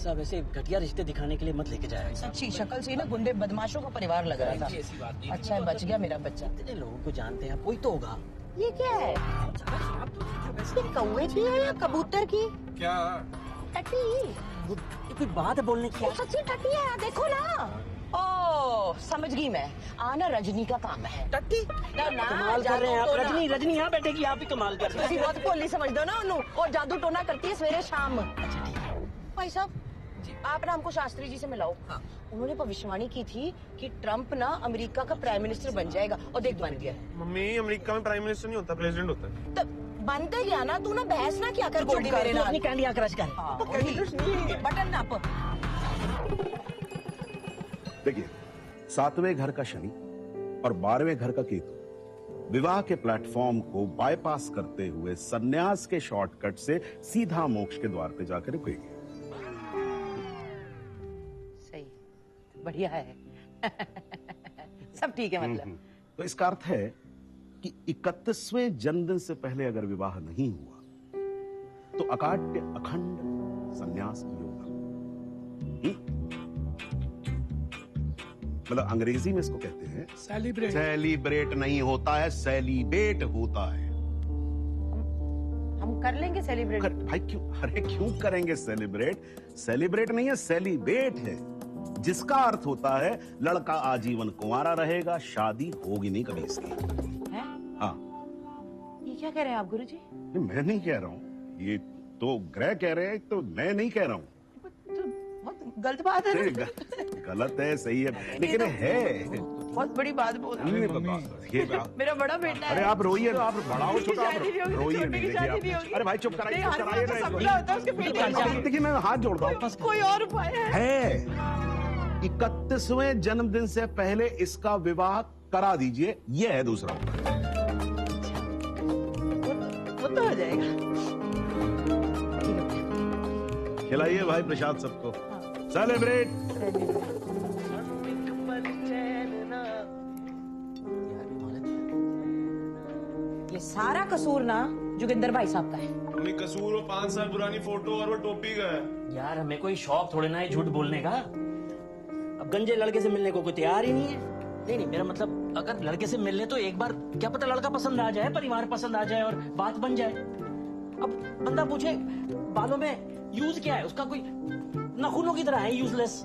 साहब ऐसे घटिया रिश्ते दिखाने के लिए मत लेके जाया। सच्ची शक्ल से ना गुंडे बदमाशों का परिवार लग रहा था। ऐसी बात नहीं। अच्छा है बच गया मेरा बच्चा। इतने लोगों को जानते हैं, कोई तो होगा। ये क्या है? ये कौवे की है या कबूतर की? क्या? टट्टी। ये कोई बात है बोलने की? सच्ची टट्टी है, देखो ना। ओ समझ गई मैं, आना रजनी का काम है। टट्टी ना कमाल कर रहे हैं आप। रजनी रजनी यहाँ बैठेगी, आप ही कमाल कर रहे ਤੁਸੀਂ हैं। बहुत भोली समझ दो ना उन्हों, और जादू टोना करती है सवेरे शाम। अच्छा ठीक है। भाई साहब आप ना हमको शास्त्री जी से मिलाओ। हाँ। उन्होंने भविष्यवाणी की थी कि ट्रम्प ना अमेरिका का प्राइम मिनिस्टर बन जाएगा, और देख बन गया। मम्मी अमेरिका में प्राइम मिनिस्टर नहीं होता, प्रेसिडेंट होता है। तो बनते गया ना, तू ना बहस ना क्या कर गोल्डी मेरे नाल। अपनी कैंडी क्रश कर। बटन नप। देखिए, 7वें घर का शनि और 12वें घर का केतु विवाह के प्लेटफॉर्म को बाईपास करते हुए सन्यास के शॉर्टकट से सीधा मोक्ष के द्वार पे जाकर रुकेगी। सही, बढ़िया है। सब ठीक है मतलब। तो इसका अर्थ है कि 31वें जन्मदिन से पहले अगर विवाह नहीं हुआ तो अकाट्य अखंड सन्यास की योगा। मतलब अंग्रेजी में इसको कहते हैं सेलिब्रेट। सेलिब्रेट नहीं होता है, सेलिब्रेट होता है। हम कर लेंगे सेलिब्रेट। भाई क्यों, अरे क्यों करेंगे सेलिब्रेट? सेलिब्रेट नहीं है, सेलिब्रेट है, जिसका अर्थ होता है लड़का आजीवन कुंवारा रहेगा, शादी होगी नहीं कभी इसकी। है? हाँ। ये क्या कह रहे हैं आप गुरुजी? मैं नहीं कह रहा हूँ, ये तो ग्रह कह रहे हैं, तो मैं नहीं कह रहा हूँ। तो बहुत गलत बात है ना। गलत है, सही है, लेकिन है बहुत बड़ी बात बोल रहे ये मेरा बड़ा बेटा है। अरे आप रोइए, आप बड़ाओ छोटा, आप रोइए नहीं। शादी नहीं देखिए होगी। अरे भाई चुप कराइए, चुप कराइए ना सपना होता है उसके बेटे। देखिए मैं हाथ जोड़ता हूँ। कोई और उपाय है 31वें जन्मदिन से पहले इसका विवाह करा दीजिए, यह है दूसरा उपाय। वो तो हो जाएगा। खिलाइए भाई प्रसाद सबको। सेलिब्रेट। ये सारा कसूर ना जोगिंदर भाई साहब का है। मम्मी कसूर वो 5 साल पुरानी फोटो और वो टोपी का है। यार हमें कोई शौक थोड़े ना है झूठ बोलने का। अब गंजे लड़के से मिलने को कोई तैयार ही नहीं है। नहीं मेरा मतलब अगर लड़के से मिलने तो एक बार क्या पता लड़का पसंद आ जाए, परिवार पसंद आ जाए और बात बन जाए। अब बंदा पूछे बालों में यूज क्या है, उसका कोई नाखूनों की तरह है, यूजलेस।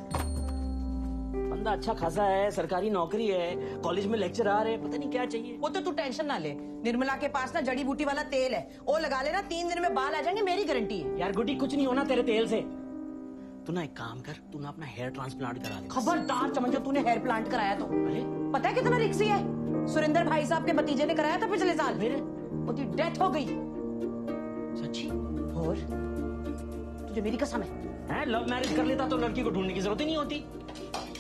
बंदा अच्छा खासा है, सरकारी नौकरी है, कॉलेज में लेक्चरर है, पता नहीं क्या चाहिए। वो तो तू टेंशन ना ले, निर्मला के पास ना जड़ी बूटी वाला तेल है, वो लगा लेना, 3 दिन में बाल आ जाएंगे, मेरी गारंटी है। यार गुड्डी कुछ नहीं होना तेरे तेल से। तू ना एक काम कर, तू ना अपना हेयर ट्रांसप्लांट करा ले। खबरदार चमन, तूने हेयर प्लांट कराया तो अरे पता है कितना रिक्सी है। सुरेंद्र भाई साहब के भतीजे ने कराया था पिछले साल, मेरे उसकी डेथ हो गई। सच्ची? और तुझे मेरी कसम है। लव मैरिज कर लेता तो लड़की को ढूंढने की जरूरत ही नहीं होती।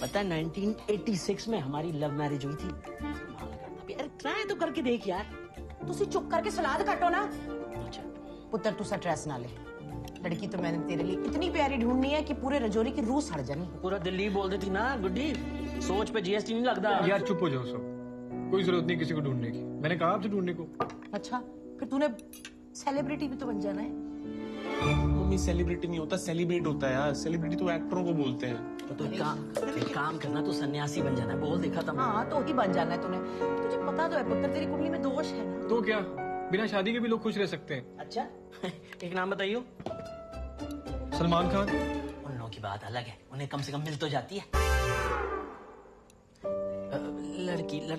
पता है 1986 में हमारी लव मैरिज हुई थी। अरे ट्राई तो करके देख यार। तुसी चुप करके सलाद काटो ना। अच्छा पुत्र तू स्ट्रेस ना ले, लड़की तो मैंने तेरे लिए इतनी प्यारी ढूंढनी है कि पूरे रजौरी की रूह सड़ जानी। पूरा दिल्ली बोल देती ना गुड्डी, सोच पे जीएसटी नहीं लगता। यार चुप हो जाओ सब, कोई जरूरत नहीं किसी को ढूंढने की। मैंने कहा आपसे ढूंढने को। अच्छा फिर तूने सेलिब्रिटी भी तो बन जाना है। मम्मी सेलिब्रिटी नहीं होता, सेलिब्रेट होता है यार। सेलिब्रिटी तो एक्टरों को बोलते हैं। तो एक काम करना, तो सन्यासी बन जाना है। बोल देखा था हाँ तो ही बन जाना है तूने। तुझे पता तो है पुत्र तेरी कुंडली में दोष है ना। तो क्या बिना शादी के भी लोग खुश रह सकते हैं? अच्छा एक नाम बताइयो। सलमान खान। उन लोगों की बात अलग है, उन्हें कम से कम मिल तो जाती है।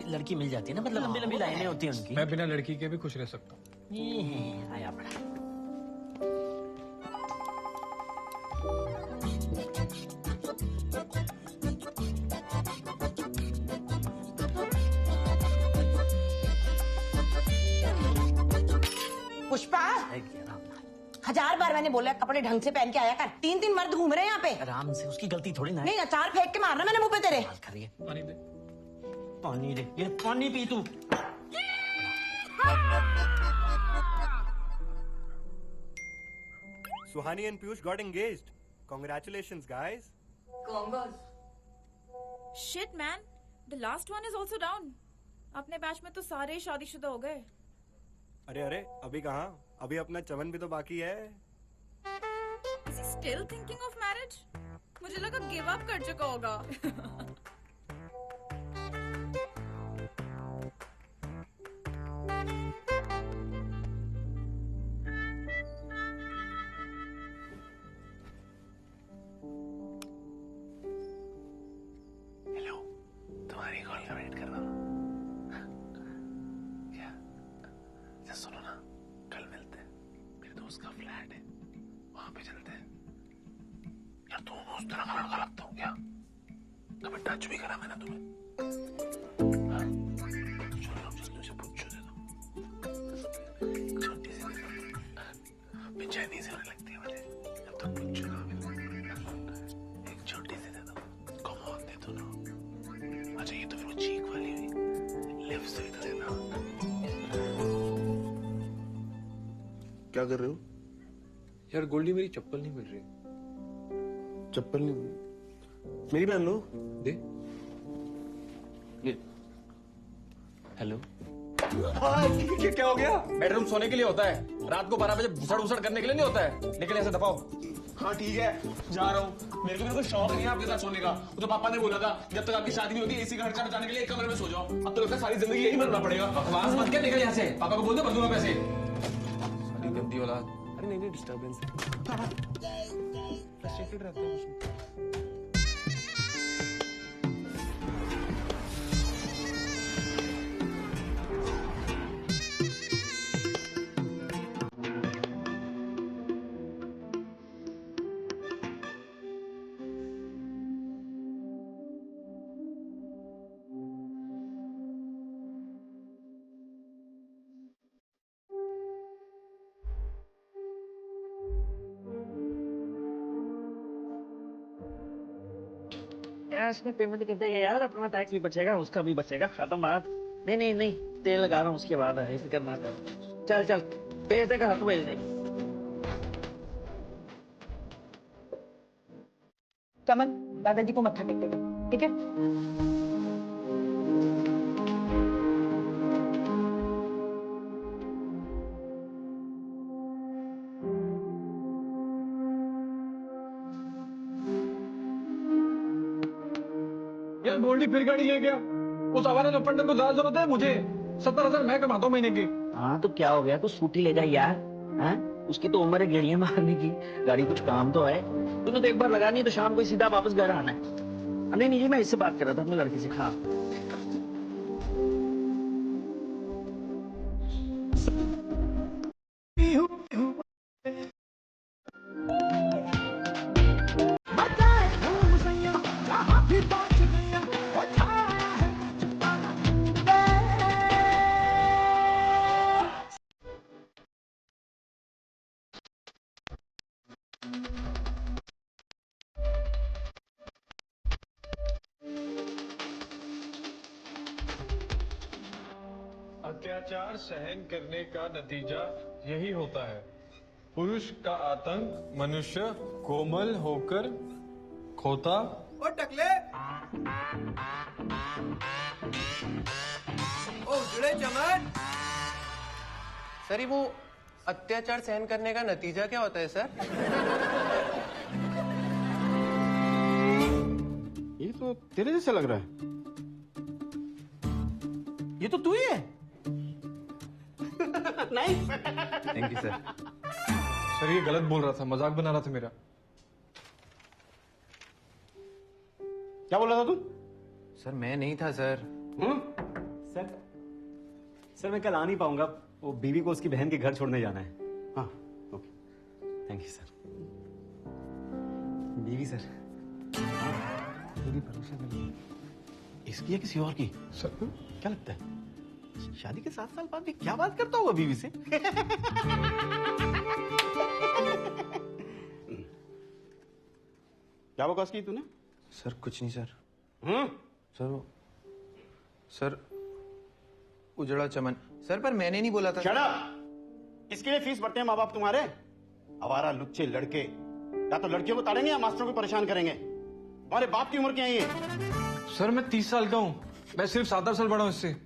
लड़की मिल जाती है ना, मतलब लंबी लंबी लाइनें होती है उनकी। मैं बिना लड़की के भी खुश रह सकता हूँ। आया बड़ा। पुष्पा 1000 बार मैंने बोला कपड़े ढंग से पहन के आया कर। 3 मर्द घूम रहे हैं यहाँ पे। आराम से, उसकी गलती थोड़ी ना है। नहीं अचार फेंक के मारना मैंने मुंह पे तेरे। बात करिए। पानी दे। पानी दे, ये पानी पी तू। Suhani and Piyush got engaged. Congratulations, guys. Shit man, the last one is also down. अपने बैच में तो सारे ही शादीशुदा हो गए। अरे अभी कहाँ? अभी अपना चमन भी तो बाकी है। Is he still thinking of marriage? मुझे लगा गिव अप कर चुका होगा. हेलो, तुम्हारी कॉल का वेट कर रहा हूँ. क्या? अच्छा सुनो ना, कल मिलते हैं. मेरे दोस्त का फ्लैट है, वहां पे चलते हैं. यार तुम उस तरह का लड़का लगता हूँ क्या? कभी टच भी करा मैंने तुम्हें? हाँ? चलो जल्दी से पूछो दे दो. छोटी सी बेचैनी से होने लगती है मुझे जब तुम पूछो ना. एक छोटी सी दे दो. कॉमन दे दो ना. अच्छा ये तो फिर वो चीक वाली हुई. लिप्स भी तो देना. क्या कर रहे हो? यार गोल्डी मेरी चप्पल नहीं मिल रही. चप्पल नहीं. मेरी पहन लो. दे. हेलो. क्या हो गया? बेडरूम सोने के लिए होता है, रात को 12 बजे भुसड़ भुसड़ करने के लिए नहीं होता है. निकल ऐसे दबाओ. हाँ ठीक है, जा रहा हूँ. मेरे को बिल्कुल शौक नहीं है आपके साथ सोने का. वो तो पापा ने बोला था जब तक आपकी शादी नहीं होती एसी का खर्चा बचाने के लिए एक कमरे में सो जाओ. अब तो लगता है सारी जिंदगी यही मरना पड़ेगा. बकवास मत क्या. निकल यहाँ से. पापा को बोल दो, भर दूंगा पैसे. साली गंदी औलाद. अरे नहीं डिस्टर्बेंस. फ्रस्ट्रेटेड रहते हैं. यार इसमें पेमेंट करते हैं यार, अपना टैक्स भी बचेगा, उसका भी बचेगा. खत्म बात. नहीं तेल लगा रहा हूँ उसके बाद है. फिक्र ना कर. चल भेज देगा, हाथ भेज दे. कमल, दादाजी को मत्था टेक देगा, ठीक है? यार गोल्डी फिर गाड़ी ले गया. उस आवारा लपंडर को ज्यादा जरूरत है मुझे. 70,000 मैं कमाता हूँ महीने की. हाँ तो क्या हो गया, तो स्कूटी ले जा यार. हाँ उसकी तो उम्र है गेड़ियां मारने की. गाड़ी कुछ काम तो है. तूने तो एक बार लगानी तो शाम को सीधा वापस घर आना है. नहीं जी, मैं इससे बात कर रहा था अपने लड़के से. हाँ अत्याचार सहन करने का नतीजा यही होता है. पुरुष का आतंक मनुष्य कोमल होकर खोता. ओ टकले, ओ जुड़े चमन. सर ये वो अत्याचार सहन करने का नतीजा क्या होता है सर? ये तो तेरे जैसे लग रहा है. ये तो तू ही है. नहीं. Thank you sir. सर ये गलत बोल रहा था, मजाक बना रहा था मेरा. क्या बोल रहा था तू? सर मैं नहीं था सर. सर मैं कल आ नहीं पाऊंगा. वो बीवी को उसकी बहन के घर छोड़ने जाना है. हाँ ओके. Thank you sir. बीवी सर. तेरी भरोसा कर. इसकी या किसी और की? सर क्या लगता है शादी के 7 साल बाद भी क्या बात करता होगा बीवी से? क्या बकवास की तूने? सर कुछ नहीं सर. सर उजड़ा चमन. सर पर मैंने नहीं बोला था. Shut up! इसके लिए फीस भरते हैं माँ बाप तुम्हारे. आवारा लुच्चे लड़के या तो लड़कियों को ताड़ेंगे या मास्टरों को परेशान करेंगे. तुम्हारे बाप की उम्र क्या है ये? सर मैं 30 साल का हूँ. मैं सिर्फ 7-8 साल बड़ा हूँ इससे.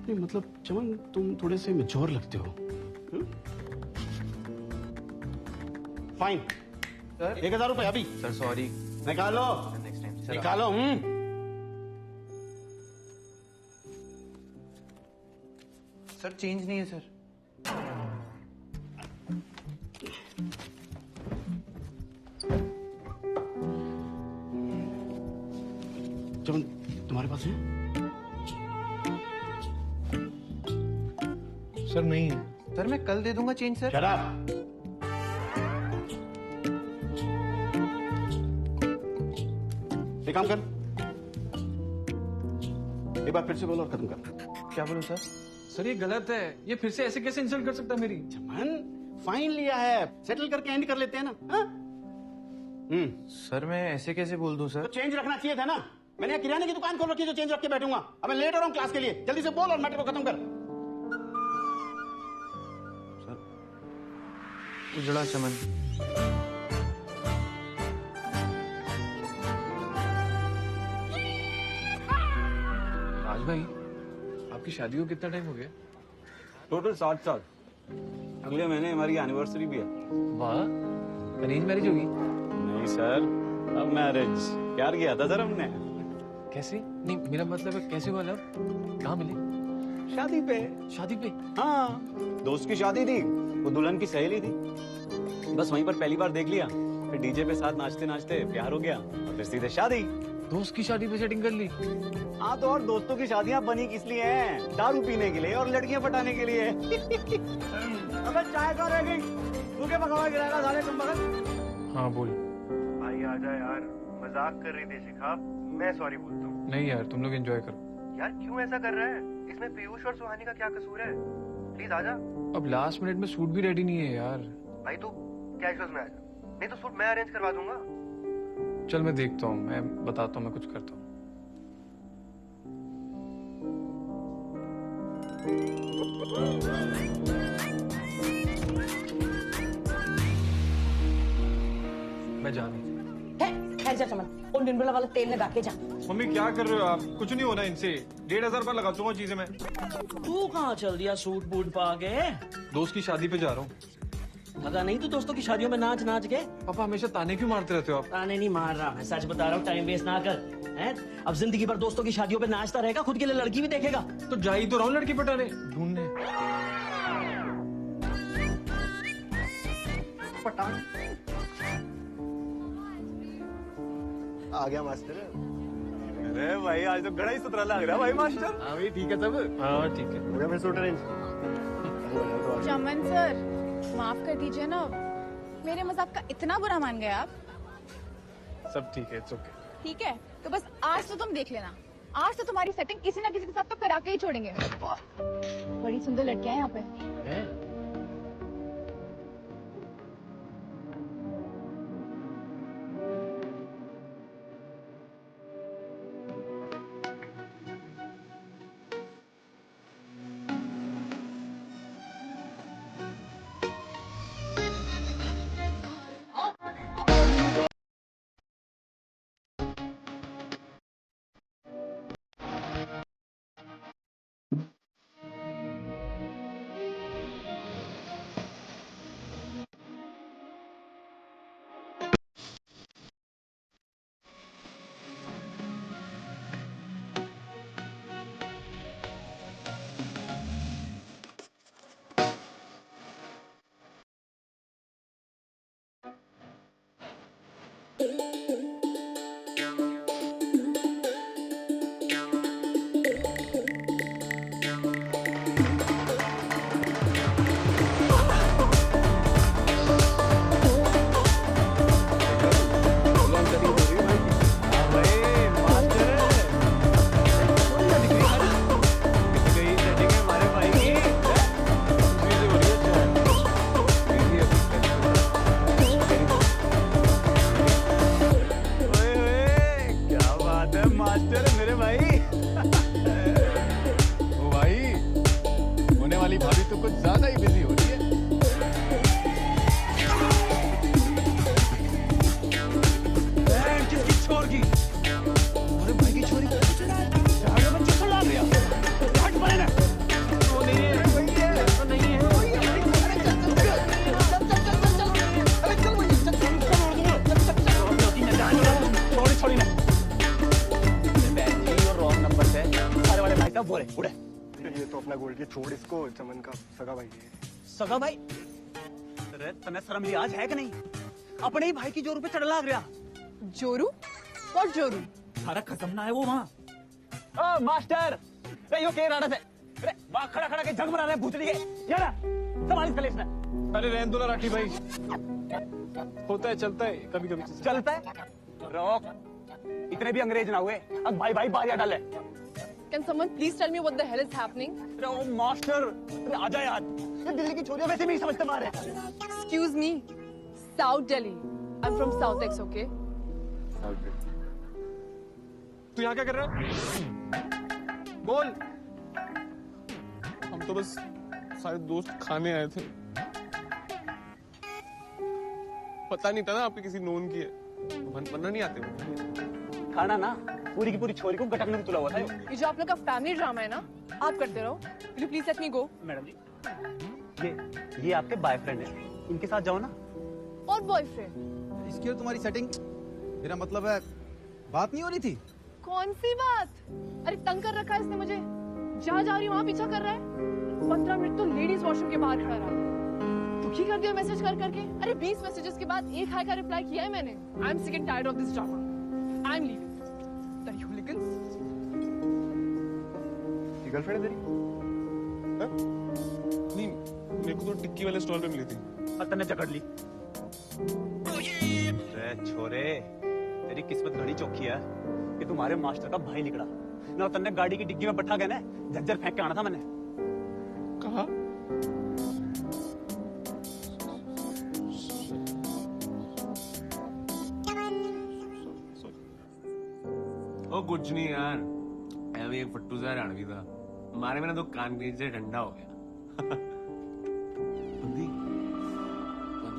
नहीं मतलब चमन तुम थोड़े से मैच्योर लगते हो. फाइन. सर 1000 रुपए अभी सर सॉरी निकालो, नेक्स्ट टाइम सर निकालो। सर चेंज नहीं है सर। चमन तुम्हारे पास है? सर नहीं है सर, मैं कल दे दूंगा चेंज सर। शराब एक काम कर, एक बार फिर से बोलो और खत्म कर। क्या बोलूं सर? सर ये गलत है, ये फिर से ऐसे कैसे इंसल्ट कर सकता है मेरी? चमन फाइन लिया है, सेटल करके एंड कर लेते हैं ना। हाँ? सर मैं ऐसे कैसे बोल दूं तो सर? चेंज रखना चाहिए था ना। मैंने यहाँ किराने की दुकान खोल रखी है जो चेंज रख के बैठूंगा। अब मैं लेट हो रहा हूँ क्लास के लिए, जल्दी से बोल और मैटर को खत्म कर। उजड़ा चमन। राज भाई, आपकी शादी को कितना टाइम हो गया? टोटल 7 साल। अगले महीने हमारी एनिवर्सरी भी है। वाह, अरेंज मैरिज होगी? नहीं सर, अब मैरिज। प्यार किया था सर हमने। कैसे? नहीं, मेरा मतलब है कैसे हुआ लव? कहाँ मिले? शादी पे। शादी पे? हाँ, दोस्त की शादी थी, वो दुल्हन की सहेली थी। बस वहीं पर पहली बार देख लिया, फिर डीजे पे साथ नाचते नाचते प्यार हो गया और फिर सीधे शादी। दोस्त की शादी पे सेटिंग कर ली? हाँ, तो और दोस्तों की शादियां बनी किस लिए हैं? दारू पीने के लिए और लड़कियां पटाने के लिए। अबे चाय तो रह गई, तू क्या पकावा गिराएगा साले तुम बगल? हाँ बोल। भाई आजा यार, मजाक कर रही थी शिखा, मैं सॉरी बोलता हूँ। नहीं यार, तुम लोग एंजॉय करो। यार क्यों ऐसा कर रहा है? इसमें पीयूष और सुहानी का क्या कसूर है? प्लीज आजा। अब लास्ट मिनट में सूट भी रेडी नहीं है यार। भाई तू कैजुअल्स में आजा, नहीं तो सूट मैं अरेंज करवा दूंगा। चल मैं देखता हूँ, मैं बताता हूँ, मैं कुछ करता हूँ। मैं जा रहा हूँ। खैर जा चमन, उन डिंडोला वाला तेल लगा के जा। मम्मी क्या कर रहे हो आप? कुछ नहीं होना इनसे। 1500 रुपया लगा दूंगा चीजें मैं। तू कहाँ चल दिया सूट बूट पा के? दोस्त की शादी पे जा रहा हूँ। लगा नहीं तू दोस्तों की शादियों में नाच नाच के? पापा हमेशा ताने क्यों मारते रहते हो आप? ताने नहीं मार रहा, मैं सच बता रहा हूँ, टाइम वेस्ट ना कर। हैं? अब जिंदगी भर दोस्तों की शादियों पे नाचता रहेगा, खुद के लिए लड़की भी देखेगा? तो जा ही तो रहा हूँ लड़की पटाने ढूंढने। आ गया मास्टर। अरे भाई आज तो बड़ा ही सुथरा लग रहा है भाई मास्टर। हाँ भाई ठीक है सब। हाँ ठीक है। हो गया फिर सूट अरेंज? चमन सर, माफ कर दीजिए ना, मेरे मजाक का इतना बुरा मान गए आप? सब ठीक है, इट्स ओके। ठीक है, तो बस आज तो तुम देख लेना, आज तो तुम्हारी सेटिंग किसी ना किसी के साथ तो करा के ही छोड़ेंगे। बड़ी सुंदर लड़कियां हैं यहाँ पे। बेटा बोले उड़े। ये तो अपना गोल्ड की छोड़ इसको, चमन का सगा भाई है। सगा भाई? अरे तने शर्म लिहाज है कि नहीं? अपने ही भाई की जोरू पे चढ़ लाग रहा। जोरू? और जोरू? सारा खत्म ना है वो वहाँ। ओ मास्टर, अरे यो के राडा से, अरे वहाँ खड़ा खड़ा के जग बना रहे भूतनी के, ये ना, संभाल इसका लेसना। अरे रहने दो ना राठी भाई, होता है, चलता है कभी कभी। चलता है? रोक, इतने भी अंग्रेज ना हुए, अब भाई भाई बारिया डाले। Can someone please tell me what the hell is happening? अरे ओ मास्टर, अरे आजा यार, ये दिल्ली की छोरियां वैसे भी नहीं समझते मारे। Excuse me, South Delhi. I'm from South X, okay? तू यहाँ क्या कर रहा है? बोल। हम तो बस सारे दोस्त खाने आए थे। पता नहीं था ना आपके किसी नोन की है, वरना नहीं आते वो। खाना ना पूरी की पूरी छोरी को गटकने में तुला हुआ था। ये जो आप लोग का फैमिली ड्रामा है ना, आप करते रहो। Will you please let me go? Madam ji, ये आपके बॉयफ्रेंड है, इनके साथ जाओ ना। और बॉयफ्रेंड? इसकी और तुम्हारी सेटिंग, मेरा मतलब है बात नहीं हो रही थी? कौन सी बात? अरे तंग कर रखा है इसने मुझे, जहाँ जा रही हूँ वहाँ पीछा कर रहा है। 15 मिनट तो लेडीज वॉशरूम के बाहर खड़ा रहा, दुखी कर दिया मैसेज कर करके। अरे 20 मैसेजेस के बाद एक हाई का रिप्लाई किया है मैंने। I am sick and tired of this drama, I am leaving. Bloody hooligans. ये गर्लफ्रेंड है तेरी? हाँ? नहीं, मेरे को तो टिक्की वाले स्टॉल पे मिली थी। पता नहीं जकड़ ली। अरे छोरे, तेरी किस्मत घड़ी चौकी है कि तुम्हारे मास्टर का भाई निकला ना। तन्ने गाड़ी की डिग्गी में बैठा गया ना, झज्जर फेंक के आना था मैंने। कहा? ओ कुछ नहीं यार, अभी एक फट्टू सा रणवी था, मारे मैंने तो कान के नीचे ठंडा हो गया। बंदी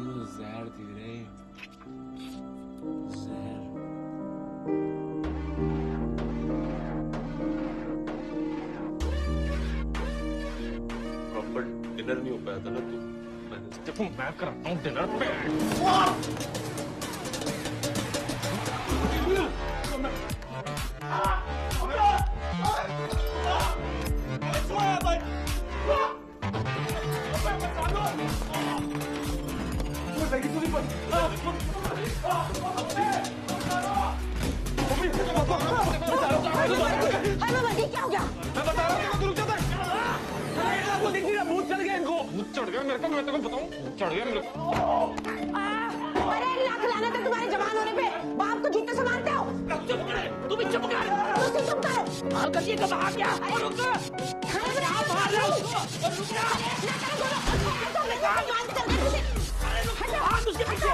तो जहर थी रे, जहर। प्रॉपर डिनर नहीं हो पाया था ना, तो मैंने देखो मैं करता हूँ डिनर पे। क्या हो गया? मैं बता रहा हूँ, तू रुक जाता है। वो दिख नहीं रहा, भूत चढ़ गया इनको। भूत चढ़ गया मेरे को, मैं तेरे को बताऊँ, भूत चढ़ गया मेरे को। अरे लाख लानत है तुम्हारे जवान होने पे, बाप को जूते से मारते हो। चुप कर, तू भी चुप कर। तू चुप कर। मार कर ये कब आ गया? रुक मार रहा हूँ। रुक जा। उसके पीछे।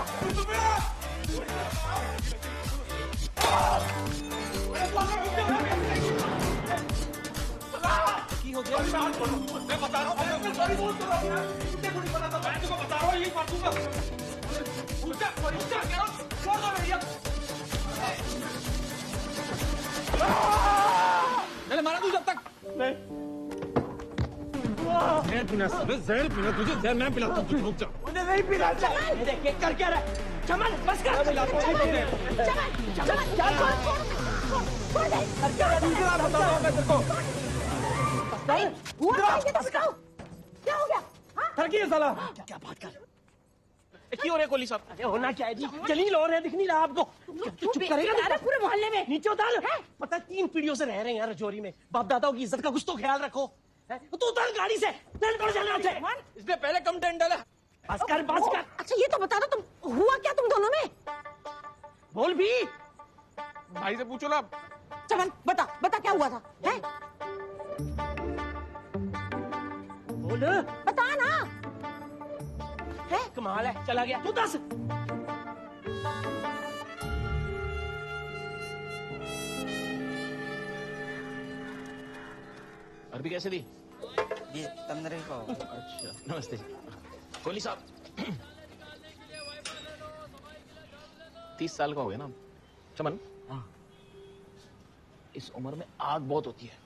हो गया? मैं बता रहा हूँ, मैं सॉरी बोल तो रहा हूँ यार। कितने बुरी बना था, मैं तुमको बता रहा हूँ, यही मार दूंगा। उल्टा कह रहा हूँ, छोड़ दो भैया। मैंने मारा तू जब तक? नहीं। जहर पीना सब, जहर पीना तुझे, जहर मैं पिलाता हूँ, तुझे रुक जा। मुझे नहीं पिलाना चाहिए। ये देख कर क्या रहा है? चमन बस कर। क्या हो गया? थकी है साला। क्या बात कर? क्यों रे कोहली साहब? अरे होना क्या है जी? जलील हो रहे हैं, दिख नहीं रहा आपको? चुप करेगा पूरे मोहल्ले में? नीचे उतार। पता है 3 पीढ़ियों से रह रहे हैं यार रजौरी में। बाप दादाओं की इज्जत का कुछ तो ख्याल रखो। तू उतर गाड़ी से, टेंट पड़ जाना है। इसने पहले कम टेंट डाला। बस कर, बस कर। अच्छा ये तो बता दो, तुम हुआ क्या तुम दोनों में? बोल भी। भाई से पूछो ना। चमन बता बता क्या हुआ था? हैं? बोल। बता ना। है? कमाल है, चला गया। तू दस। अरबी कैसे दी? ये 15 का होगा। अच्छा, नमस्ते जी। कोहली साहब 30 साल का हो गया ना चमन? हाँ। इस उम्र में आग बहुत होती है,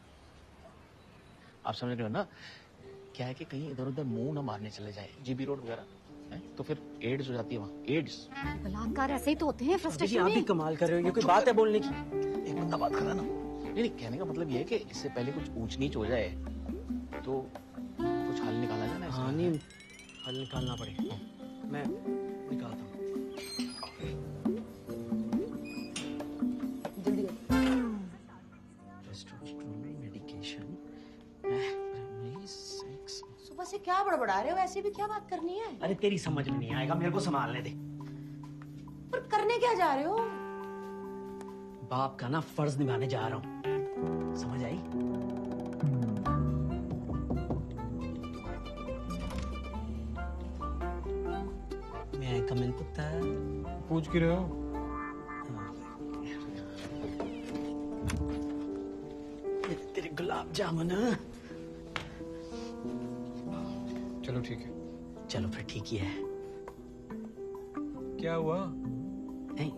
आप समझ रहे हो ना? क्या है कि कहीं इधर उधर मुंह ना मारने चले जाए, जीबी रोड वगैरह है, तो फिर एड्स हो जाती है वहाँ। एड्स बलात्कार ऐसे ही तो होते हैं फ्रस्ट्रेशन में। आप भी कमाल कर रहे हो, ये कोई बात है बोलने की? एक बंदा बात कर रहा ना, नहीं, कहने का मतलब ये है कि इससे पहले कुछ ऊंच नीच हो जाए तो कुछ हल निकाला जाए ना। हाँ नहीं, हल निकालना पड़ेगा। मैं निकालता हूँ। जल्दी मेडिकेशन। सुबह से क्या बड़बड़ा रहे हो? ऐसे भी क्या बात करनी है? अरे तेरी समझ में नहीं आएगा, मेरे को संभालने दे। पर करने क्या जा रहे हो? बाप का ना फर्ज निभाने जा रहा हूँ, समझ आई? मैं कमिंग पुत्र। पूछ क्यों रहे हो? तेरे गुलाब जामुन। चलो ठीक है। चलो फिर ठीक ही है। क्या हुआ? नहीं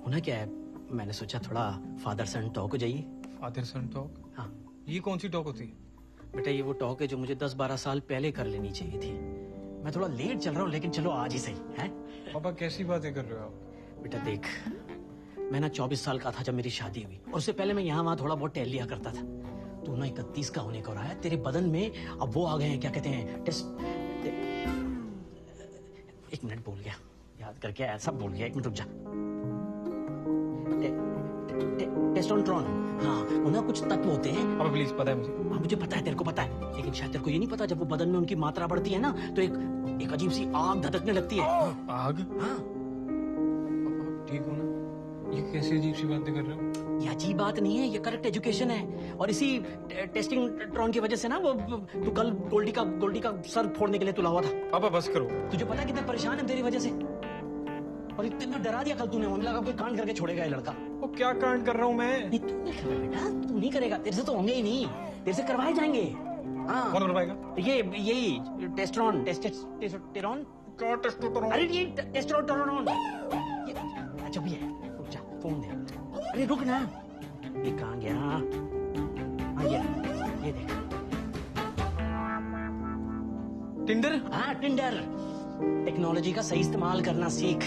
होना क्या है, मैंने सोचा थोड़ा फादर सन टॉक हो जाइए। फादर सन टॉक? हाँ। ये कौन सी टॉक होती है? बेटा ये वो टॉक है जो मुझे 10-12 साल पहले कर लेनी चाहिए थी। मैं थोड़ा लेट चल रहा हूँ, लेकिन चलो आज ही सही है। पापा कैसी बातें कर रहे हो आप? बेटा देख, मैं ना 24 साल का था जब मेरी शादी हुई, और उससे पहले मैं यहाँ वहाँ थोड़ा बहुत टहल लिया करता था। तू ना 31 का होने को रहा है, तेरे बदन में अब वो आ गए हैं, क्या कहते हैं, एक मिनट भूल गया, याद करके आया, सब भूल गया, एक मिनट रुक जा। टेस्टोस्टेरोन, हाँ वो ना कुछ तत्व होते हैं। अब प्लीज, पता है मुझे। हाँ मुझे पता है, तेरे को पता है, लेकिन शायद तेरे को ये नहीं पता, जब वो बदन में उनकी मात्रा बढ़ती है ना तो एक अजीब सी आग धधकने लगती है। आग? हाँ। ठीक हो ना? ये कैसी अजीब सी बातें कर रहे हो? ये अजीब बात नहीं है, ये करेक्ट एजुकेशन है, और इसी टेस्टिंग ट्रॉन की वजह से ना वो तू कल गोल्डी का सर फोड़ने के लिए तुला हुआ था। पापा बस करो। तुझे पता है कितना परेशान है तेरी वजह से, और इतना डरा दिया कल तूने, मुझे लगा कोई कांड करके छोड़ेगा ये लड़का। वो क्या कांड कर रहा हूँ मैं? नहीं तू नहीं करेगा बेटा, तू नहीं करेगा, तेरे से तो होंगे ही नहीं, तेरे से करवाए जाएंगे। हाँ। कौन करवाएगा? यही टेस्टोस्टेरोन। क्या टेस्टोस्टेरोन? अरे ये टेस्टोस्टेरोन। अच्छा भैया रुक जा, फोन दे। अरे रुक ना, ये कहाँ गया? हाँ ये देख, टिंडर। हाँ टिंडर। टेक्नोलॉजी का सही इस्तेमाल करना सीख।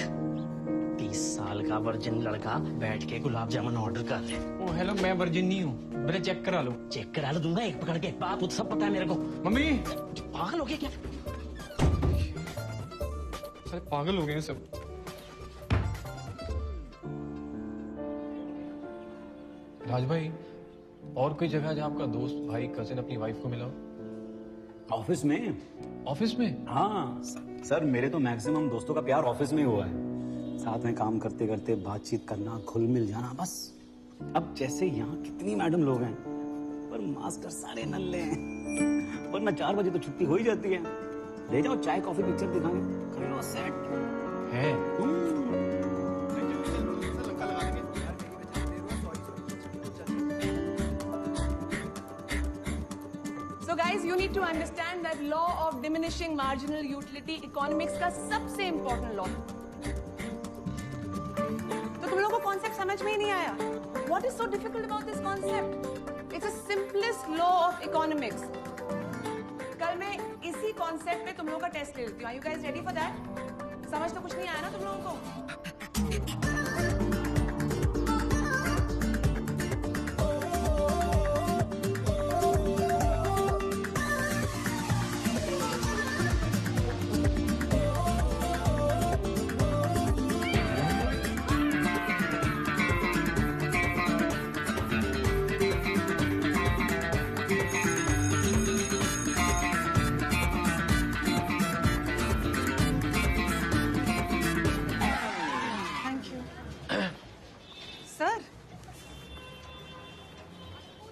30 साल का वर्जिन लड़का बैठ के गुलाब जामुन ऑर्डर कर ले। ओ हेलो, मैं वर्जिन नहीं हूँ, पहले चेक करा लो। चेक करा लो दूंगा एक पकड़ के, बाप वो तो सब पता है मेरे को। मम्मी पागल हो गया क्या? सारे पागल हो गए हैं सब। राज भाई, और कोई जगह जहाँ आपका दोस्त, भाई, कजिन अपनी वाइफ को मिला हो? ऑफिस में। ऑफिस में? हाँ सर, मेरे तो मैक्सिमम दोस्तों का प्यार ऑफिस में ही हुआ है। साथ में काम करते करते बातचीत करना, घुल मिल जाना, बस। अब जैसे यहाँ कितनी मैडम लोग हैं, पर मास्टर सारे नल्ले हैं। वरना 4 बजे तो छुट्टी हो ही जाती है। ले जाओ चाय कॉफी पिक्चर दिखाने, कर लो सेट है। So guys, you need to understand that law of diminishing marginal utility economics का सबसे important law। तो तुम लोगों को कॉन्सेप्ट समझ में ही नहीं आया? What is so difficult about this concept? It's the simplest law of economics। कल मैं इसी कॉन्सेप्ट पे तुम लोगों का टेस्ट ले लेती हूँ। Are you guys ready for that? समझ तो कुछ नहीं आया ना तुम लोगों को?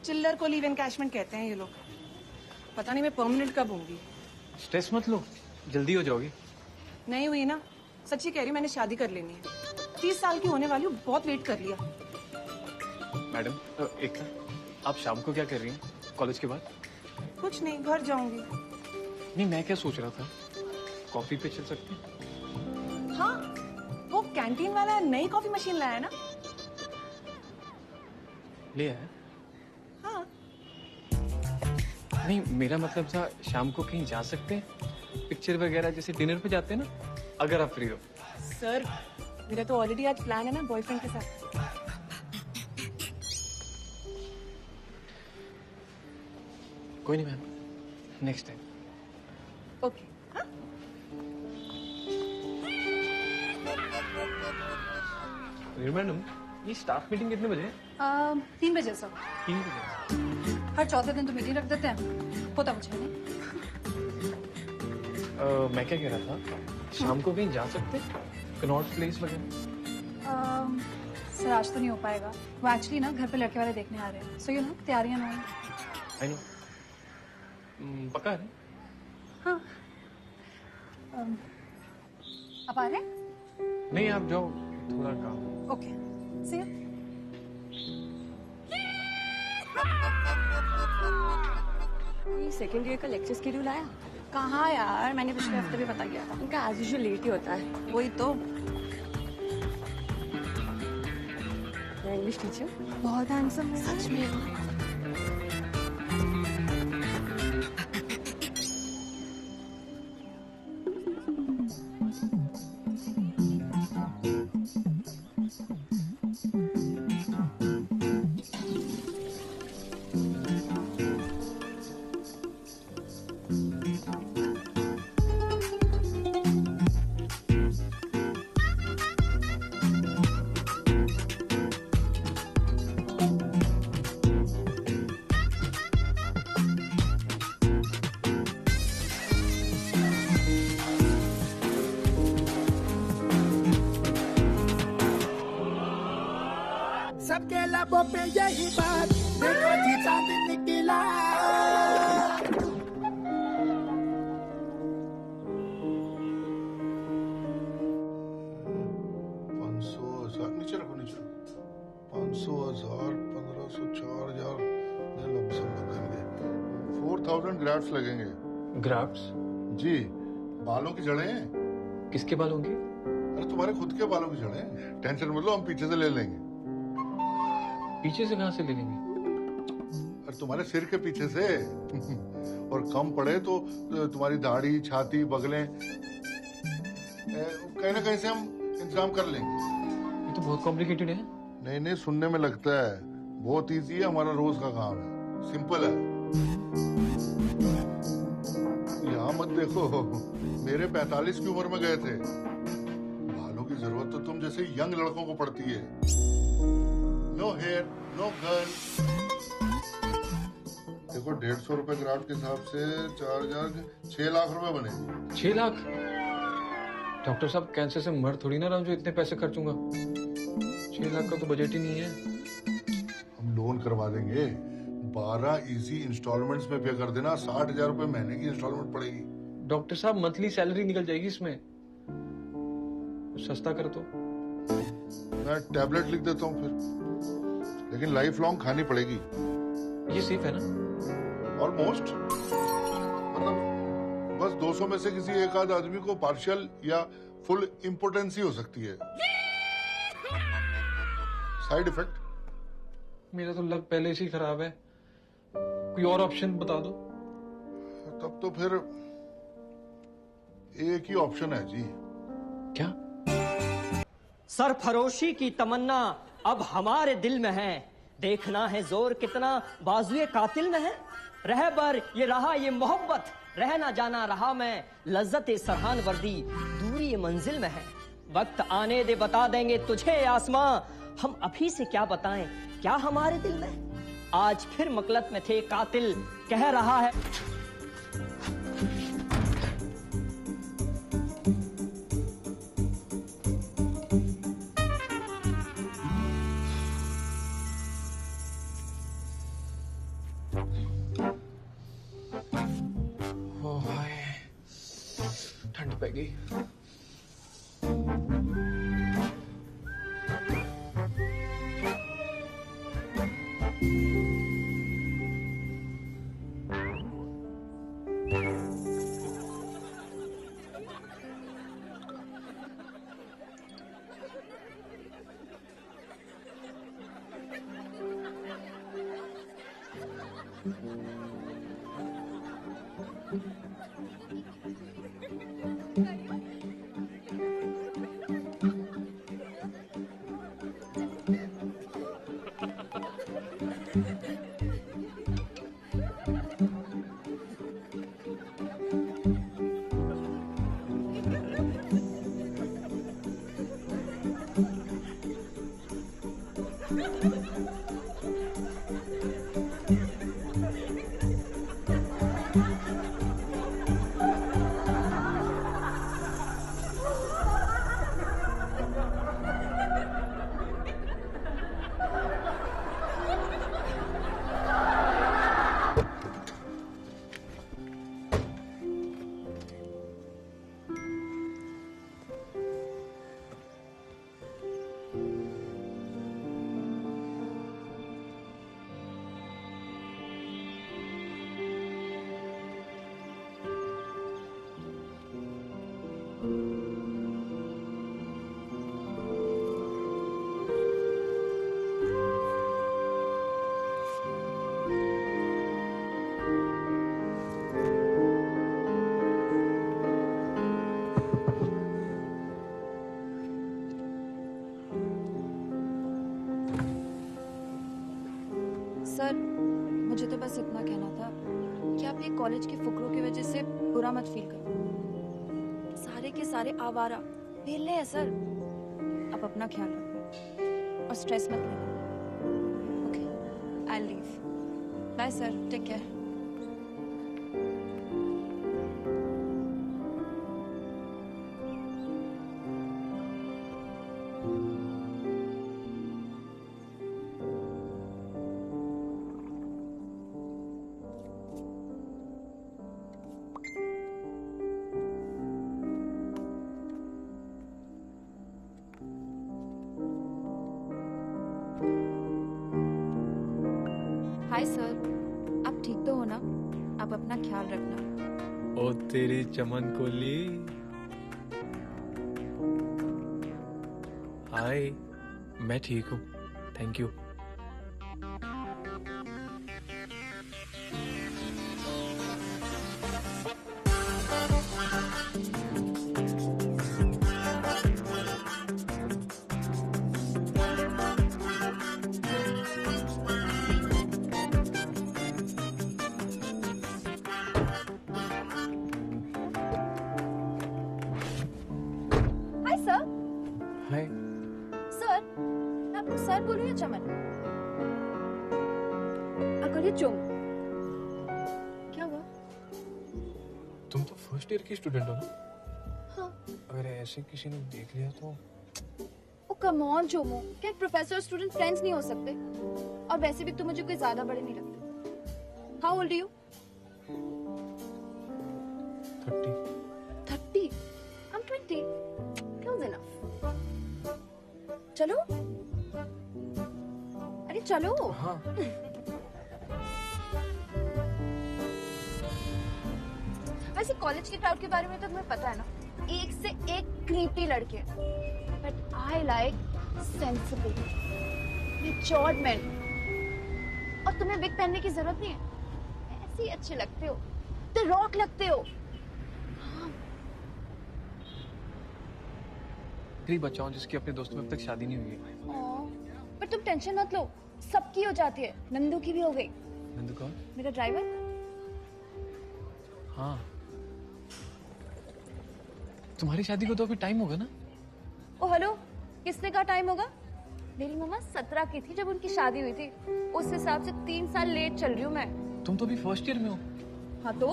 चिल्लर को लीव एनकैशमेंट कहते हैं ये लोग। पता नहीं मैं परमानेंट कब होंगी। स्ट्रेस मत लो, जल्दी हो जाओगी। नहीं हुई ना, सच्ची कह रही हूँ, मैंने शादी कर लेनी है। 30 साल की होने वाली हूँ, बहुत वेट कर लिया। मैडम एक आप शाम को क्या कर रही हैं कॉलेज के बाद? कुछ नहीं, घर जाऊंगी। नहीं, मैं क्या सोच रहा था, कॉफी पे चल सकते हैं? हाँ, वो कैंटीन वाला नई कॉफी मशीन लाया ना? ले आया? हाँ। नहीं, मेरा मतलब था शाम को कहीं जा सकते हैं, पिक्चर वगैरह जैसे डिनर पे जाते हैं ना, अगर आप फ्री हो। सर, मेरा तो ऑलरेडी आज प्लान है ना बॉयफ्रेंड के साथ। कोई नहीं मैम, नेक्स्ट टाइम। ओके। हाँ? मैडम, ये स्टाफ मीटिंग कितने बजे है? 3 बजे सर। 3 बजे। हर चौथे दिन तो मीटिंग रख देते हैं, होता कुछ नहीं। मैं क्या कह रहा था, शाम को कहीं जा सकते, कनॉट प्लेस वगैरह? सर आज तो नहीं हो पाएगा, वो एक्चुअली ना घर पे लड़के वाले देखने आ रहे हैं, सो यू नो तैयारियां ना हो। I know. पक्का है? हाँ। आप आ रहे हैं? नहीं, आप जाओ, थोड़ा काम। Okay, see you. Second year का लेक्चर शेड्यूल आया? कहाँ यार, मैंने पिछले हफ्ते भी पता किया था। उनका एज यूजुअल लेट ही होता है। वही तो। इंग्लिश टीचर बहुत हैंडसम है। सच में। सबके लबों पे यही बात, देखो जी चांद निकला। 500,000 नीचे रखो, नीचे रखो। 500,000, 1500, 4,000 लमसम लगेंगे। 4,000 ग्राफ्स लगेंगे। ग्राफ्स? जी, बालों की जड़ें। किसके बालों की? अरे तुम्हारे खुद के बालों की जड़ें। टेंशन मत लो, हम पीछे से ले लेंगे। पीछे से कहाँ से ले लेंगे? अरे तुम्हारे सिर के पीछे से। और कम पड़े तो तुम्हारी दाढ़ी, छाती, बगलें, कहीं ना कहीं से हम इंतजाम कर लेंगे। ये तो बहुत कॉम्प्लिकेटेड है। नहीं नहीं, सुनने में लगता है बहुत इजी है, हमारा रोज का काम है, सिंपल है। यहाँ मत देखो, मेरे 45 की उम्र में गए थे। बालों की जरूरत तो तुम जैसे यंग लड़कों को पड़ती है। No hair, no girl. देखो 150 रुपए ग्राफ्ट के हिसाब से 4,000, 6 लाख रुपए बने। 6 लाख? डॉक्टर साहब, कैंसर से मर थोड़ी ना रहा हूं जो इतने पैसे खर्चूंगा। 6 लाख का तो बजट ही नहीं है। हम लोन करवा देंगे, 12 इजी इंस्टॉलमेंट्स में पे कर देना। 60,000 रुपए महीने की इंस्टॉलमेंट पड़ेगी। डॉक्टर साहब, मंथली सैलरी निकल जाएगी इसमें, सस्ता कर दो। मैं टैबलेट लिख देता हूँ फिर, लेकिन लाइफ लॉन्ग खानी पड़ेगी। ये सेफ है ना? ऑलमोस्ट। मतलब बस 200 में से किसी एक आध आदमी को पार्शियल या फुल इम्पोर्टेंसी हो सकती है। Side effect? मेरा तो लक पहले से ही खराब है, कोई और ऑप्शन बता दो। तब तो फिर एक ही ऑप्शन है जी। क्या? सरफरोशी की तमन्ना अब हमारे दिल में है, देखना है जोर कितना बाजुए कातिल में है। रहबर ये रहा ये मोहब्बत, रहना जाना रहा मैं, लज्जत सरहान वर्दी दूरी ये मंजिल में है। वक्त आने दे बता देंगे तुझे आसमां, हम अभी से क्या बताएं क्या हमारे दिल में। आज फिर मकलत में थे कातिल, कह रहा है ठंड पड़ गई। मुझे तो बस इतना कहना था कि आप ये कॉलेज के फुकरों की वजह से बुरा मत फील करो। सारे के सारे आवारा वेले हैं सर। आप अपना ख्याल रखो और स्ट्रेस मत लेना। Okay, I leave. Bye sir, take care. Hi sir, आप ठीक तो हो ना? आप अपना ख्याल रखना। ओ तेरी चमन कोली। हाय, मैं ठीक हूँ, thank you. Hi sir. Hi. Sir, मैं आपको सर बोलूं या चमन? अगर ये चुम क्या हुआ? तुम तो फर्स्ट ईयर की स्टूडेंट हो ना? हाँ। अगर ऐसे किसी ने देख लिया तो? ओ कम ऑन चोमो, क्या प्रोफेसर स्टूडेंट फ्रेंड्स नहीं हो सकते? और वैसे भी तुम मुझे कोई ज्यादा बड़े नहीं लगते। How old are you? 30। 30? I'm 20. Close enough. चलो? अरे चलो। हाँ। वैसे कॉलेज के क्राउड के बारे में तो तुम्हें पता है ना, एक से एक क्रीपी लड़के, but I like sensible, matured main. और तुम्हें विग पहनने की जरूरत नहीं है, ऐसे ही अच्छे लगते हो, तो रॉक लगते हो। आखिरी बच्चा हूँ जिसकी अपने दोस्तों में अब तक शादी नहीं हुई है। पर तुम टेंशन मत लो, सबकी हो जाती है, नंदू की भी हो गई। नंदू कौन? मेरा ड्राइवर। हाँ। तुम्हारी शादी को तो अभी टाइम होगा ना? ओ हेलो, किसने कहा टाइम होगा? मेरी मम्मा 17 की थी जब उनकी शादी हुई थी, उस हिसाब से 3 साल लेट चल रही हूँ मैं। तुम तो अभी फर्स्ट ईयर में हो। हाँ तो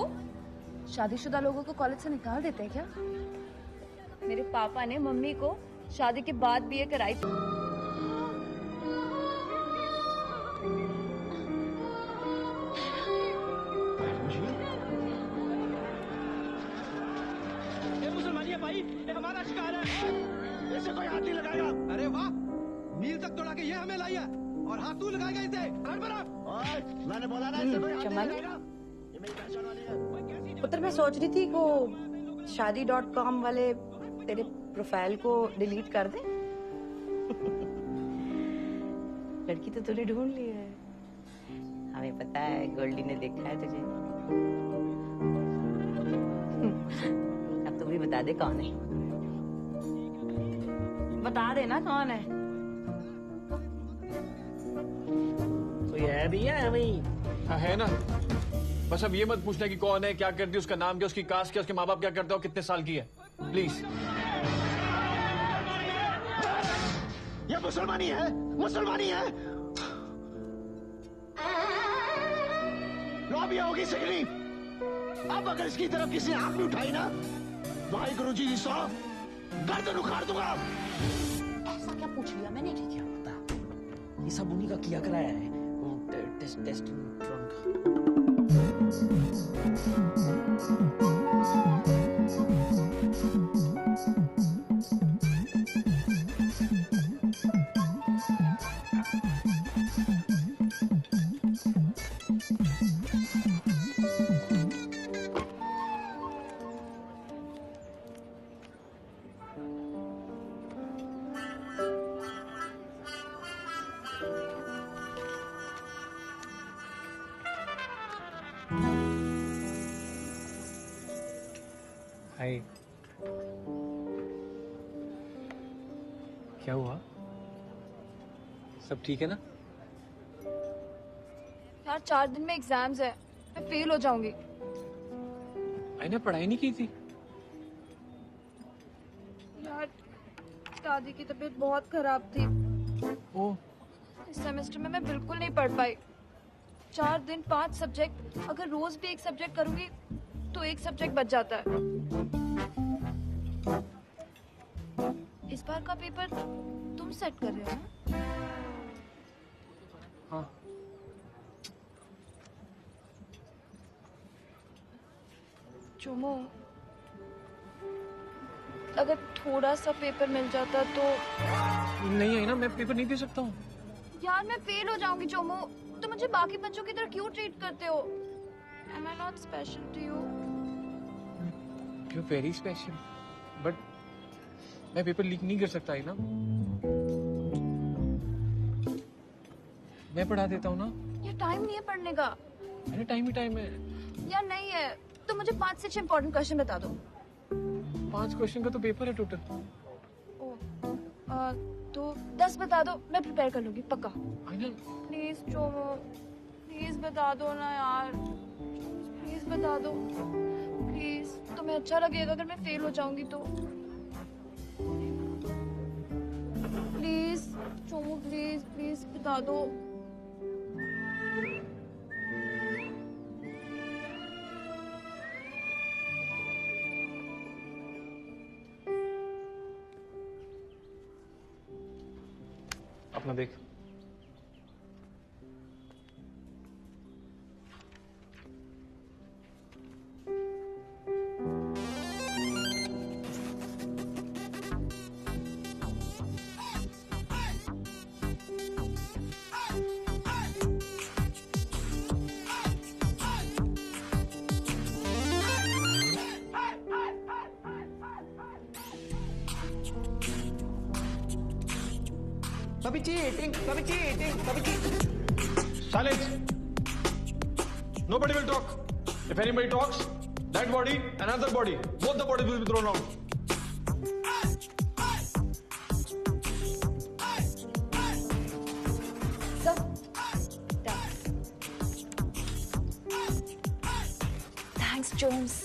शादीशुदा लोगों को कॉलेज से निकाल देते हैं क्या? मेरे पापा ने मम्मी को शादी के बाद बीए कराई थी। ये मुसलमानी है भाई, ये हमारा शिकार है। इसे कोई हाथ नहीं लगाएगा। अरे वाह, मील तक तोड़ा के ये हमें लाई है, और हाथ तू लगाएगा इसे। मैंने बोला ना इसे कोई हाथ नहीं लगाएगा। ये मेरी पहचान वाली है। पुत्र, मैं सोच रही थी को शादी.com वाले तेरे प्रोफाइल को डिलीट कर दे। लड़की तो तूने ढूंढ ली है, हमें पता है, गोल्डी ने देखा है तुझे। अब तू भी बता दे कौन है, बता दे ना कौन है। कोई है भी है वही? हाँ है ना। बस अब ये मत पूछना कि कौन है, क्या करती है, उसका नाम क्या, उसकी कास्ट क्या, उसके माँ बाप क्या करते हो, कितने साल की है, प्लीज। ये मुसलमानी है, मुसलमानी है। लॉबी होगी सिगनी। अब अगर इसकी तरफ किसी ने आंख भी उठाई ना, वाहिगुरु जी 100 गर्दन उखाड़ दूंगा। ऐसा क्या पूछ लिया मैंने? क्या पता, ये सब उन्हीं का किया कराया है, वो टेस्ट हाय। क्या हुआ? सब ठीक है ना? यार यार 4 दिन में एग्जाम्स है, मैं फेल हो जाऊंगी। आईना पढ़ाई नहीं की थी? यार दादी की तबीयत बहुत खराब थी। ओ, इस सेमेस्टर में मैं बिल्कुल नहीं पढ़ पाई। 4 दिन 5 सब्जेक्ट, अगर रोज भी एक सब्जेक्ट करूंगी तो एक सब्जेक्ट बच जाता है। इस बार का पेपर तुम सेट कर रहे हो ना? हाँ। चुमो, अगर थोड़ा सा पेपर मिल जाता तो। नहीं है ना, मैं पेपर नहीं दे सकता हूँ। यार मैं फेल हो जाऊंगी चोमो, तो मुझे बाकी बच्चों की तरह क्यों ट्रीट करते हो? Am I not special to you? You're very special, but मैं पेपर लीक नहीं कर सकता है ना। मैं पढ़ा देता हूँ ना। यार टाइम नहीं है पढ़ने का। अरे टाइम ही टाइम है। यार नहीं है, तो मुझे 5 से 6 इम्पोर्टेंट क्वेश्चन बता दो। 5 क्वेश्चन का तो पेपर है टोटल। तो 10 बता दो, मैं प्रिपेयर कर लूंगी पक्का। प्लीज चोमो, प्लीज बता दो ना यार, प्लीज बता दो प्लीज। तुम्हें अच्छा लगेगा अगर मैं फेल हो जाऊंगी तो? प्लीज चोमो, प्लीज प्लीज बता दो। अपना देख। कभी चीटिंग, कभी चीटिंग, कभी cheating. Silence! Nobody will talk. If anybody talks, that body and another body, both the bodies will be thrown out. So, thanks, Jones.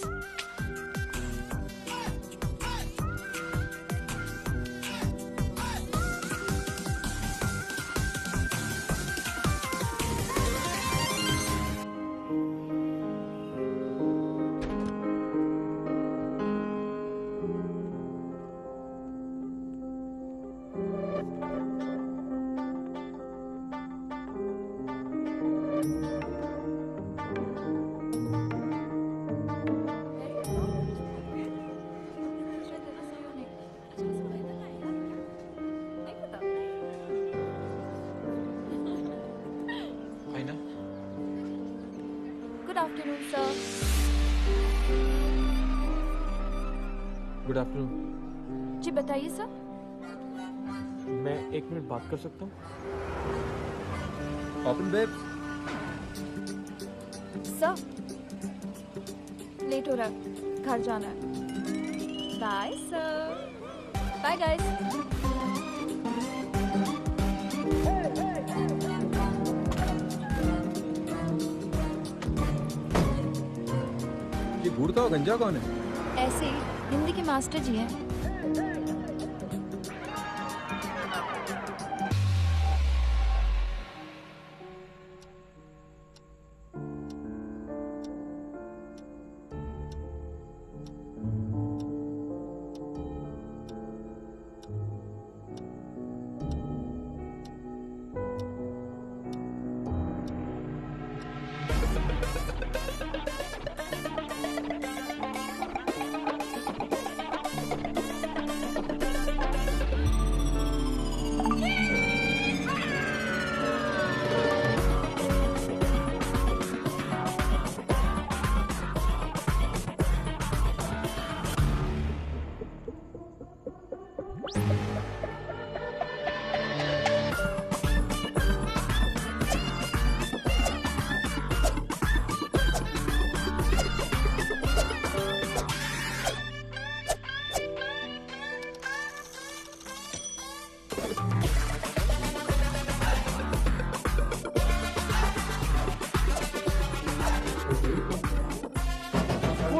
Good afternoon, sir. Good afternoon. जी बताइए sir. मैं 1 minute बात कर सकता हूँ? Open babe. Sir late हो रहा है, घर जाना है। Bye sir. Bye guys. ये गुड़का और गंजा कौन है? ऐसे ही हिंदी के मास्टर जी हैं।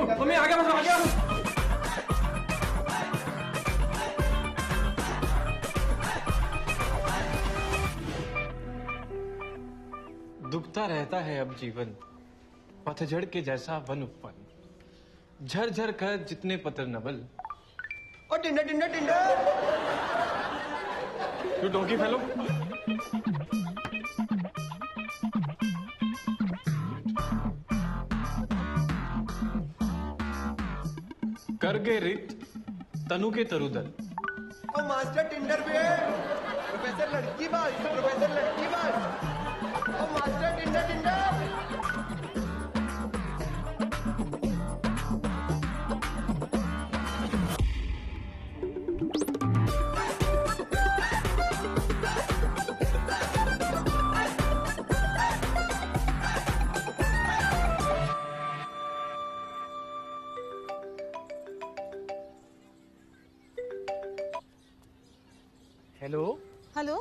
मम्मी आगे बस आगे दुखता रहता है अब जीवन, पतझड़ के जैसा वन उपवन, झर कर जितने पत्र नवल। और टिंडर टिंडर टिंडर तू डोंकी फैलो। कर गए रित तनु के तरुदल। और मास्टर टिंडर पे प्रोफेसर लड़की बात, प्रोफेसर लड़की बात। और master Tinder Tinder. Hello hello,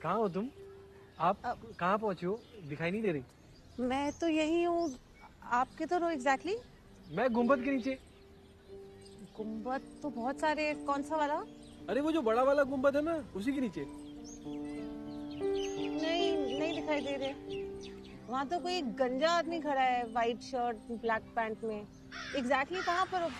कहाँ हो तुम? आप कहाँ पहुँचे हो? दिखाई नहीं दे रही। मैं तो यही हूँ। आप किधर हो एग्जैक्टली? मैं गुम्बद के नीचे। गुम्बद तो बहुत सारे, कौन सा वाला? अरे वो जो बड़ा वाला गुम्बद है ना, उसी के नीचे। नहीं, नहीं दिखाई दे रहे। वहाँ तो कोई गंजा आदमी खड़ा है, वाइट शर्ट ब्लैक पैंट में। एग्जैक्टली कहाँ पर हो?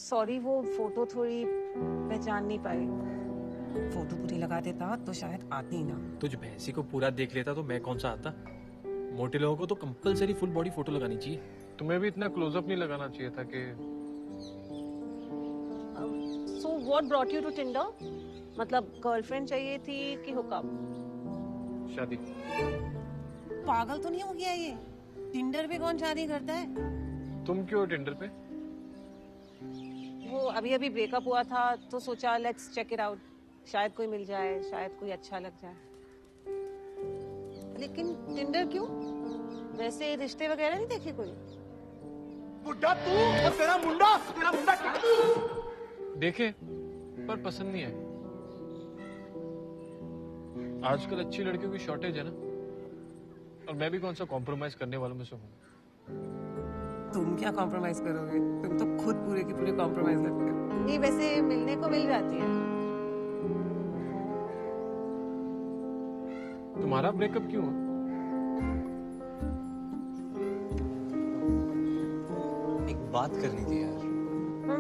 सॉरी, वो फोटो थोड़ी पहचान नहीं पाई। फोटो पूरी लगा देता तो शायद आती ना। तुझ भैंसी को पूरा देख लेता तो मैं कौन सा आता। मोटे लोगों को तो कंपलसरी फुल बॉडी फोटो लगानी चाहिए। तुम्हें भी इतना क्लोजअप नहीं लगाना चाहिए था कि। So what brought you to Tinder? मतलब गर्लफ्रेंड चाहिए थी कि हुकअप? शादी। पागल तो नहीं हो गया ये? टिंडर पे कौन शादी करता है? तुम क्यों हो टिंडर पे? वो अभी अभी ब्रेकअप हुआ था तो सोचा लेट्स चेक इट आउट, शायद कोई मिल जाए, शायद कोई अच्छा लग जाए। लेकिन टिंडर क्यों? वैसे रिश्ते वगैरह नहीं देखे कोई? बुड्ढा तू और तेरा मुंडा देखे पर पसंद नहीं आए। आजकल अच्छी लड़कियों की शॉर्टेज है ना, और मैं भी कौन सा कॉम्प्रोमाइज करने वालों में से हूँ। तुम क्या कॉम्प्रोमाइज करोगे? तुम तो खुद पूरे की पूरे कॉम्प्रोमाइज लगते हो। नहीं, वैसे मिलने को मिल जाती है। तुम्हारा ब्रेकअप क्यों हुआ? एक बात करनी थी यार।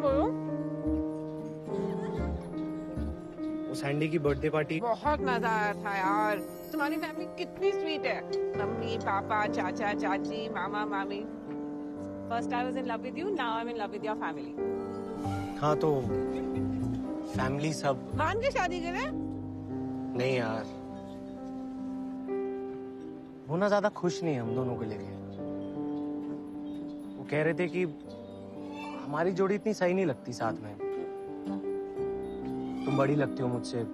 बोलो। वो सैंडी की बर्थडे पार्टी बहुत मजा आया था यार। तुम्हारी फैमिली कितनी स्वीट है। मम्मी पापा चाचा चाची मामा मामी। First I was in love with you, now I'm in love with your family. हाँ तो फैमिली सब मान के शादी करे? नहीं यार, वो ना ज्यादा खुश नहीं हम दोनों को लेके। वो कह रहे थे कि हमारी जोड़ी इतनी सही नहीं लगती साथ में। तुम बड़ी लगती हो मुझसे,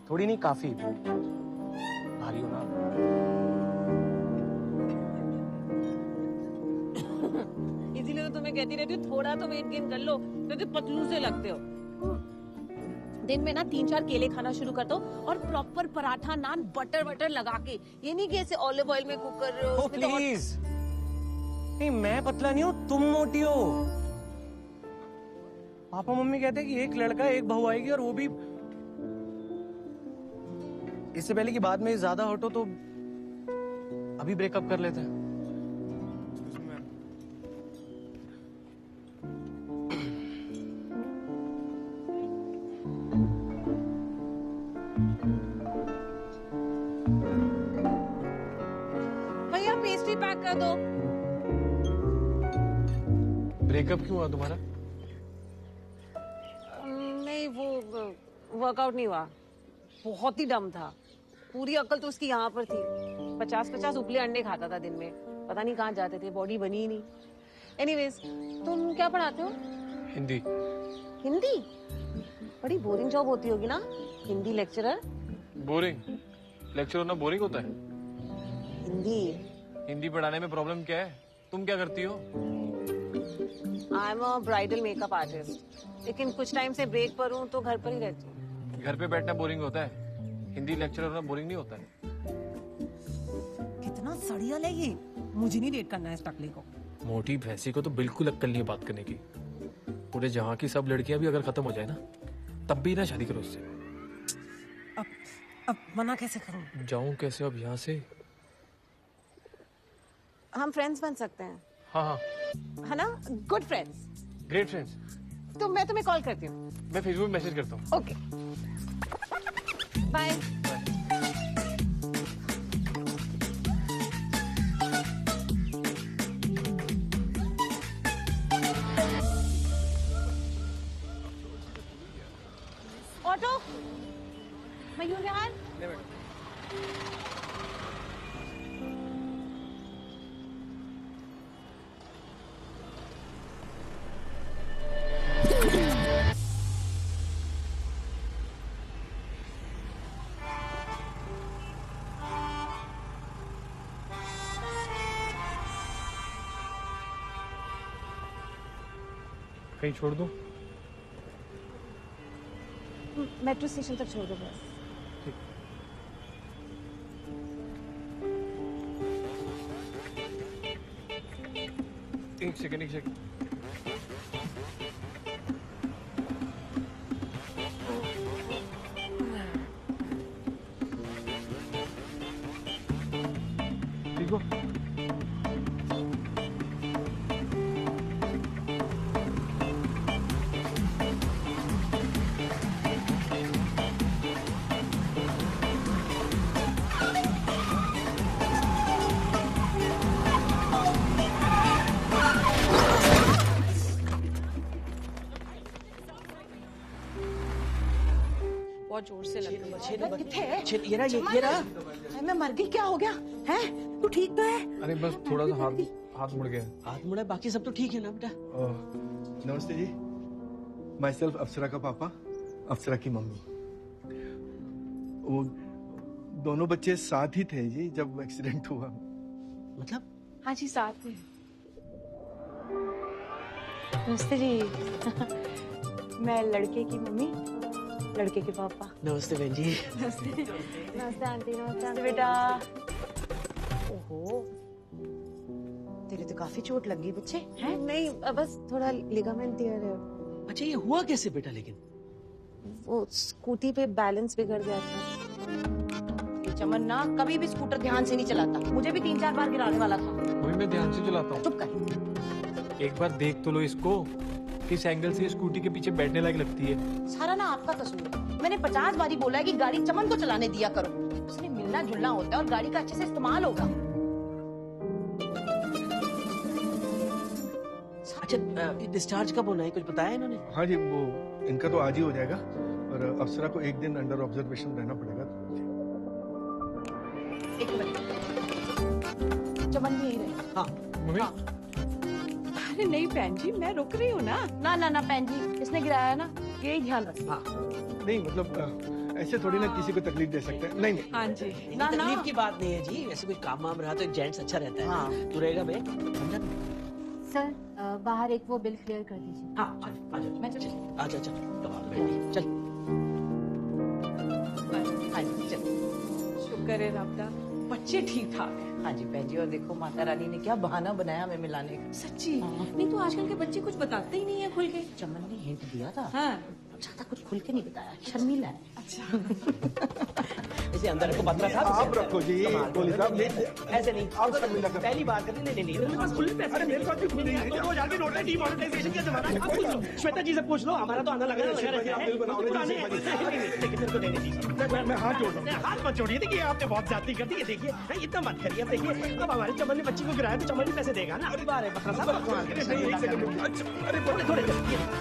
थोड़ी नहीं काफी भारी हो ना। इसीलिए तो तुम्हें कहती रहती हूँ थोड़ा तो वेट गेन कर लो, क्योंकि पतलू से लगते हो। दिन में ना 3-4 केले खाना शुरू कर दो और प्रॉपर पराठा नान बटर लगा के। ये नहीं कि ऐसे ऑलिव ऑयल में कुक कर रहे हो। प्लीज नहीं, मैं पतला नहीं हूँ, तुम मोटी हो। पापा मम्मी कहते हैं कि एक लड़का एक बहू आएगी, और वो भी इससे पहले कि बाद में ज्यादा हटो तो अभी ब्रेकअप कर लेते हैं। भैया पेस्ट्री पैक कर दो। ब्रेकअप क्यों हुआ तुम्हारा? नहीं, वो वर्कआउट नहीं हुआ। बहुत ही डम था। पूरी अक्ल तो उसकी यहाँ पर थी। 50-50 उपले अंडे खाता था दिन में। पता नहीं कहाँ जाते थे, बॉडी बनी ही नहीं। एनीवेज, तुम क्या पढ़ाते हो? हिंदी। हिंदी? बड़ी बोरिंग जॉब होती होगी ना, हिंदी लेक्चरर। बोरिंग? लेक्चर होना बोरिंग होता है? हिंदी हिंदी पढ़ाने में प्रॉब्लम क्या है? तुम क्या करती हो? I am a bridal makeup artist, लेकिन कुछ टाइम से ब्रेक पर हूँ तो घर पर ही रहती हूँ। घर पे बैठना बोरिंग होता है, हिंदी लेक्चर होना बोरिंग नहीं होता है। कितना सड़ियल है ये, मुझे नहीं डेट करना है इस टकले को। मोटी भैंसी को तो बिल्कुल अक्ल नहीं है बात करने की। पूरे जहाँ की सब लड़कियां भी अगर खत्म हो जाए ना, तब भी ना शादी करो उससे। अब मना कैसे करूँ? जाऊं कैसे अब यहाँ से? हम फ्रेंड्स बन सकते हैं। हाँ हाँ, है ना? Good friends. Great friends. तो मैं तुम्हें कॉल करती हूँ। मैं फेसबुक मैसेज करता हूँ। Okay, bye. ऑटो, मयूर यार। कहीं छोड़ दूं? मेट्रो स्टेशन तक छोड़ दो बस। एक सेकंड। ठीक हो? बहुत जोर से लग रही ये रहा। मैं मर गई, क्या हो गया है? तू ठीक तो है? अरे बस थोड़ा सा हाथ मुड़ गया। हाथ मुड़ा, बाकी सब तो ठीक है ना बेटा? नमस्ते जी, माई सेल्फ अप्सरा का पापा, अप्सरा की मम्मी। वो दोनों बच्चे साथ ही थे जी जब एक्सीडेंट हुआ। मतलब? हाँ जी, साथ में। नमस्ते जी। मैं लड़के की मम्मी, लड़के के पापा। नमस्ते बहन जी। नमस्ते। नमस्ते आंटी। नमस्ते बेटा। ओहो, तेरे तो काफी चोट लग गई बच्चे। हैं? नहीं, बस थोड़ा लिगामेंट टियर है। अच्छा, ये हुआ कैसे बेटा? लेकिन वो स्कूटी पे बैलेंस बिगड़ गया था। ये चमन ना कभी भी स्कूटर ध्यान से नहीं चलाता, मुझे भी 3-4 बार गिराने वाला था। वही मैं ध्यान से चलाता हूँ। चुप कर। एक बार देख तो लो इसको, किस एंगल से स्कूटी के पीछे बैठने लायक लगती है। सारा ना आपका कसूर है। मैंने 50 बारी बोला है कि गाड़ी चमन को चलाने दिया करो। उसने मिलना जुलना होता है और गाड़ी का अच्छे से इस्तेमाल होगा। अच्छा, डिस्चार्ज कब होना है, कुछ बताया इन्होंने? हाँ जी, वो इनका तो आज ही हो जाएगा, और अप्सरा को एक दिन अंडर ऑब्जर्वेशन रहना पड़ेगा। एक मिनट, चमन भी यही रहे। हाँ मम्मी। हाँ। अरे नहीं बहन जी, मैं रुक रही हूँ ना। ना बहन जी, इसने गिराया ना, यही ध्यान रख। हाँ। नहीं मतलब ऐसे थोड़ी ना किसी को तकलीफ दे सकते हैं। नहीं। हाँ जी। ना तकलीफ की बात नहीं है जी, वैसे कोई काम वाम रहा तो एक जेंट्स अच्छा रहता है। हाँ। तू रहेगा बे? समझा? सर, बाहर एक वो बिल क्लियर कर दीजिए। हाँ, आजा। मैं चल। आजा, चल। चल। हाँ जी, चल। शुक्र है रब दा, बच्चे ठीक ठाक है। हाँ जी बहन जी, और देखो माता रानी ने क्या बहाना बनाया हमें मिलाने का। सच्ची? नहीं तो आजकल के बच्चे कुछ बताते ही नहीं है खुल के। चमन ने हिंट दिया था। हाँ। ज्यादा कुछ खुल के नहीं बताया, शर्मीला है। अच्छा। इसे अंदर रखो, पत्रा साहब। आप रखो जी, कोहली साहब। ऐसे नहीं, आप तो पहली बार करनी। नहीं, मेरे पास फुल पैसे। अरे मेरे पास भी फुल नहीं है। 2000 की नोट है, डीमोनेटाइजेशन का जमाना है। आप पूछ लो, श्वेता जी से पूछ लो, हमारा तो आना लगा रहता है। मैं हाथ जोड़ रहा हूँ। हाथ मत जोड़िए, देखिए आपने बहुत ज्यादा कर दी है। देखिए इतना मत करिए। अब देखिए, अब हमारे चमन ने बच्ची को गिराया तो चमन ही पैसे देगा ना। अरे बार है पत्रा साहब। अरे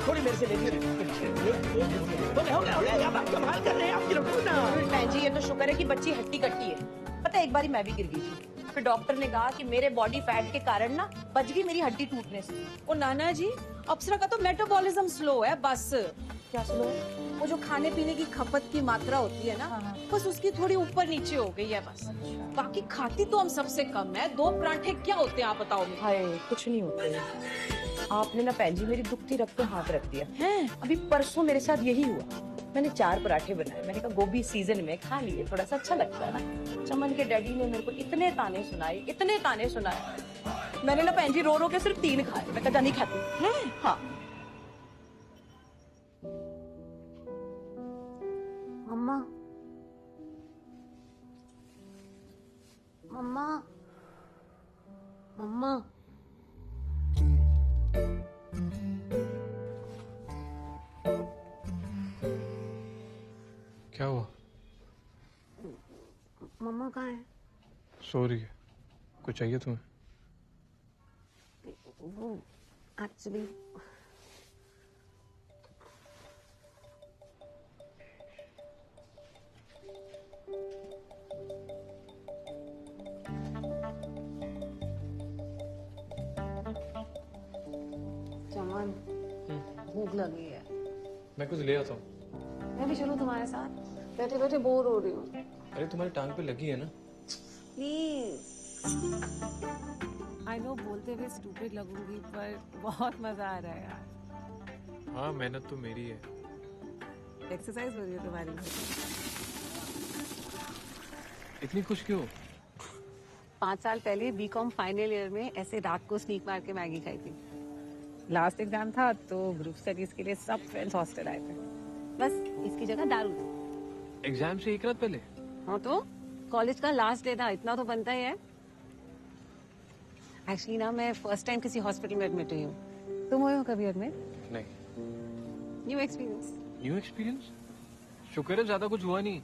थोड़े मेरे से ले लीजिए। हो गया, आप कमाल कर रहे हैं, आप गिरफ्तार ना। बहन जी, ये तो शुक्र है कि बच्ची हट्टी कट्टी है। पता है, एक बारी मैं भी गिर गई थी, फिर डॉक्टर ने कहा कि मेरे बॉडी फैट के कारण ना बच गई मेरी हड्डी टूटने से। ओ नाना जी, अप्सरा का तो मेटाबॉलिज्म स्लो है बस। क्या स्लो? वो जो खाने पीने की खपत की मात्रा होती है ना, बस उसकी थोड़ी ऊपर नीचे हो गई है बस। बाकी खाती तो हम सबसे कम है। 2 पराठे क्या होते हैं आप बताओ मुझे। हाय कुछ नहीं होता। आपने ना बहन जी मेरी दुखती रख पे हाथ रख दिया है। अभी परसों मेरे साथ यही हुआ। मैंने 4 पराठे बनाए, मैंने कहा गोभी सीजन में खा लिए, थोड़ा सा अच्छा लगता है ना। चमन के डैडी ने मेरे को इतने ताने सुनाए। मैंने ना बहन जी रो रो के सिर्फ 3 खाए। मैं कहा नहीं खाती है। हाँ मम्मा, मम्मा, मम्मा, क्या हुआ? मम्मा कहाँ है? सो रही है। कुछ चाहिए तुम्हें? वो एक्चुअली चमन, भूख लगी है। मैं कुछ ले आता हूँ। मैं भी चलूं तुम्हारे साथ? बैठे बैठे बोर हो रही हूँ। अरे तुम्हारी टांग पे लगी है ना। प्लीज। आई नो बोलते हुए स्टूपिड लगूंगी पर बहुत मजा आ रहा है यार। हाँ मेहनत तो मेरी है। एक्सरसाइज हो रही है तुम्हारी। इतनी खुश क्यों? 5 साल पहले बीकॉम फाइनल ईयर में ऐसे रात को स्नीक मार के मैगी खाई थी। लास्ट एग्जाम था तो ग्रुप स्टडीज के लिए सब फ्रेंड्स हॉस्टल आए थे। बस इसकी जगह दारू थी। एग्जाम से 1 रात पहले? हाँ तो कॉलेज का लास्ट डे था, इतना तो बनता ही है। एक्चुअली ना मैं फर्स्ट टाइम किसी हॉस्पिटल में एडमिट हुई हूँ। तुम हुए हो कभी एडमिट? नहीं। New experience. New experience? शुक्र है ज्यादा कुछ हुआ नहीं।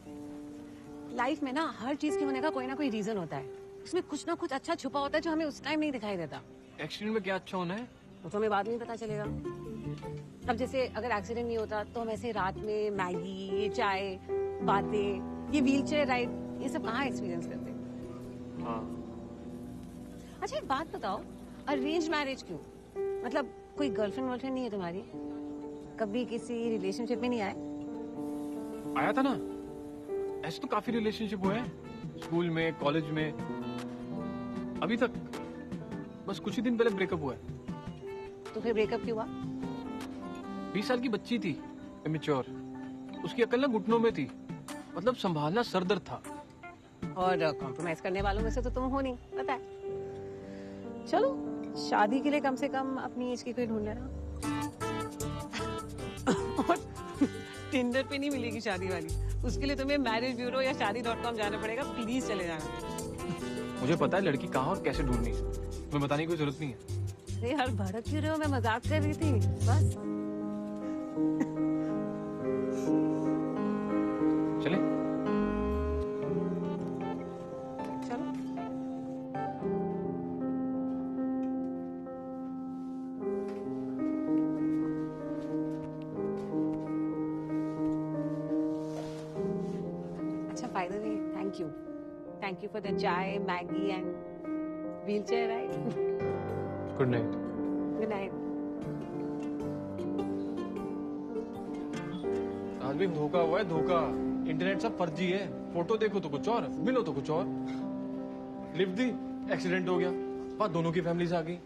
लाइफ में ना हर चीज के होने का कोई ना कोई रीजन होता है। उसमें कुछ ना कुछ अच्छा छुपा होता है जो हमें उस टाइम नहीं दिखाई देता। एक्सीडेंट में क्या अच्छा होना है? वो तो हमें बाद में पता चलेगा। अब जैसे अगर एक्सीडेंट नहीं होता तो हम ऐसे रात में मैगी, ये चाय, बातें, ये व्हीलचेयर राइड, ये सब कहाँ एक्सपीरियंस करते? हाँ। अच्छा एक बात बताओ, अरेंज मैरिज क्यों? मतलब कोई गर्लफ्रेंड वर्लफ्रेंड नहीं है तुम्हारी? कभी किसी रिलेशनशिप में नहीं आए? आया था ना। ऐसे तो काफी रिलेशनशिप हुए हैं, स्कूल में, कॉलेज में। अभी तक बस कुछ ही दिन पहले ब्रेकअप हुआ है। तो फिर ब्रेकअप क्यों हुआ? 20 साल की बच्ची थी, इमेच्योर। उसकी अकल ना घुटनों में थी, मतलब संभालना सरदर्द था। और कॉम्प्रोमाइज करने वालों में से तो तुम हो नहीं, पता है। चलो शादी के लिए कम से कम अपनी एज की कोई ढूंढ लेना। और टिंडर पे नहीं मिलेगी शादी वाली, उसके लिए तुम्हें मैरिज ब्यूरो या शादी.com जाना पड़ेगा। प्लीज चले जाना। मुझे पता है लड़की कहाँ और कैसे ढूंढनी है, तुम्हें बताने की कोई जरूरत नहीं है। अरे यार भड़क क्यों रहे हो? मैं मजाक कर रही थी बस। चले? चलो। अच्छा by the way thank you for the chai, Maggi and wheelchair ride. Good night. Good night. आज भी धोखा हुआ है, धोखा। इंटरनेट सब फर्जी है। फोटो देखो तो कुछ और, मिलो तो कुछ और। लिफ्ट दी, एक्सीडेंट हो गया, बात दोनों की फैमिलीज आ गई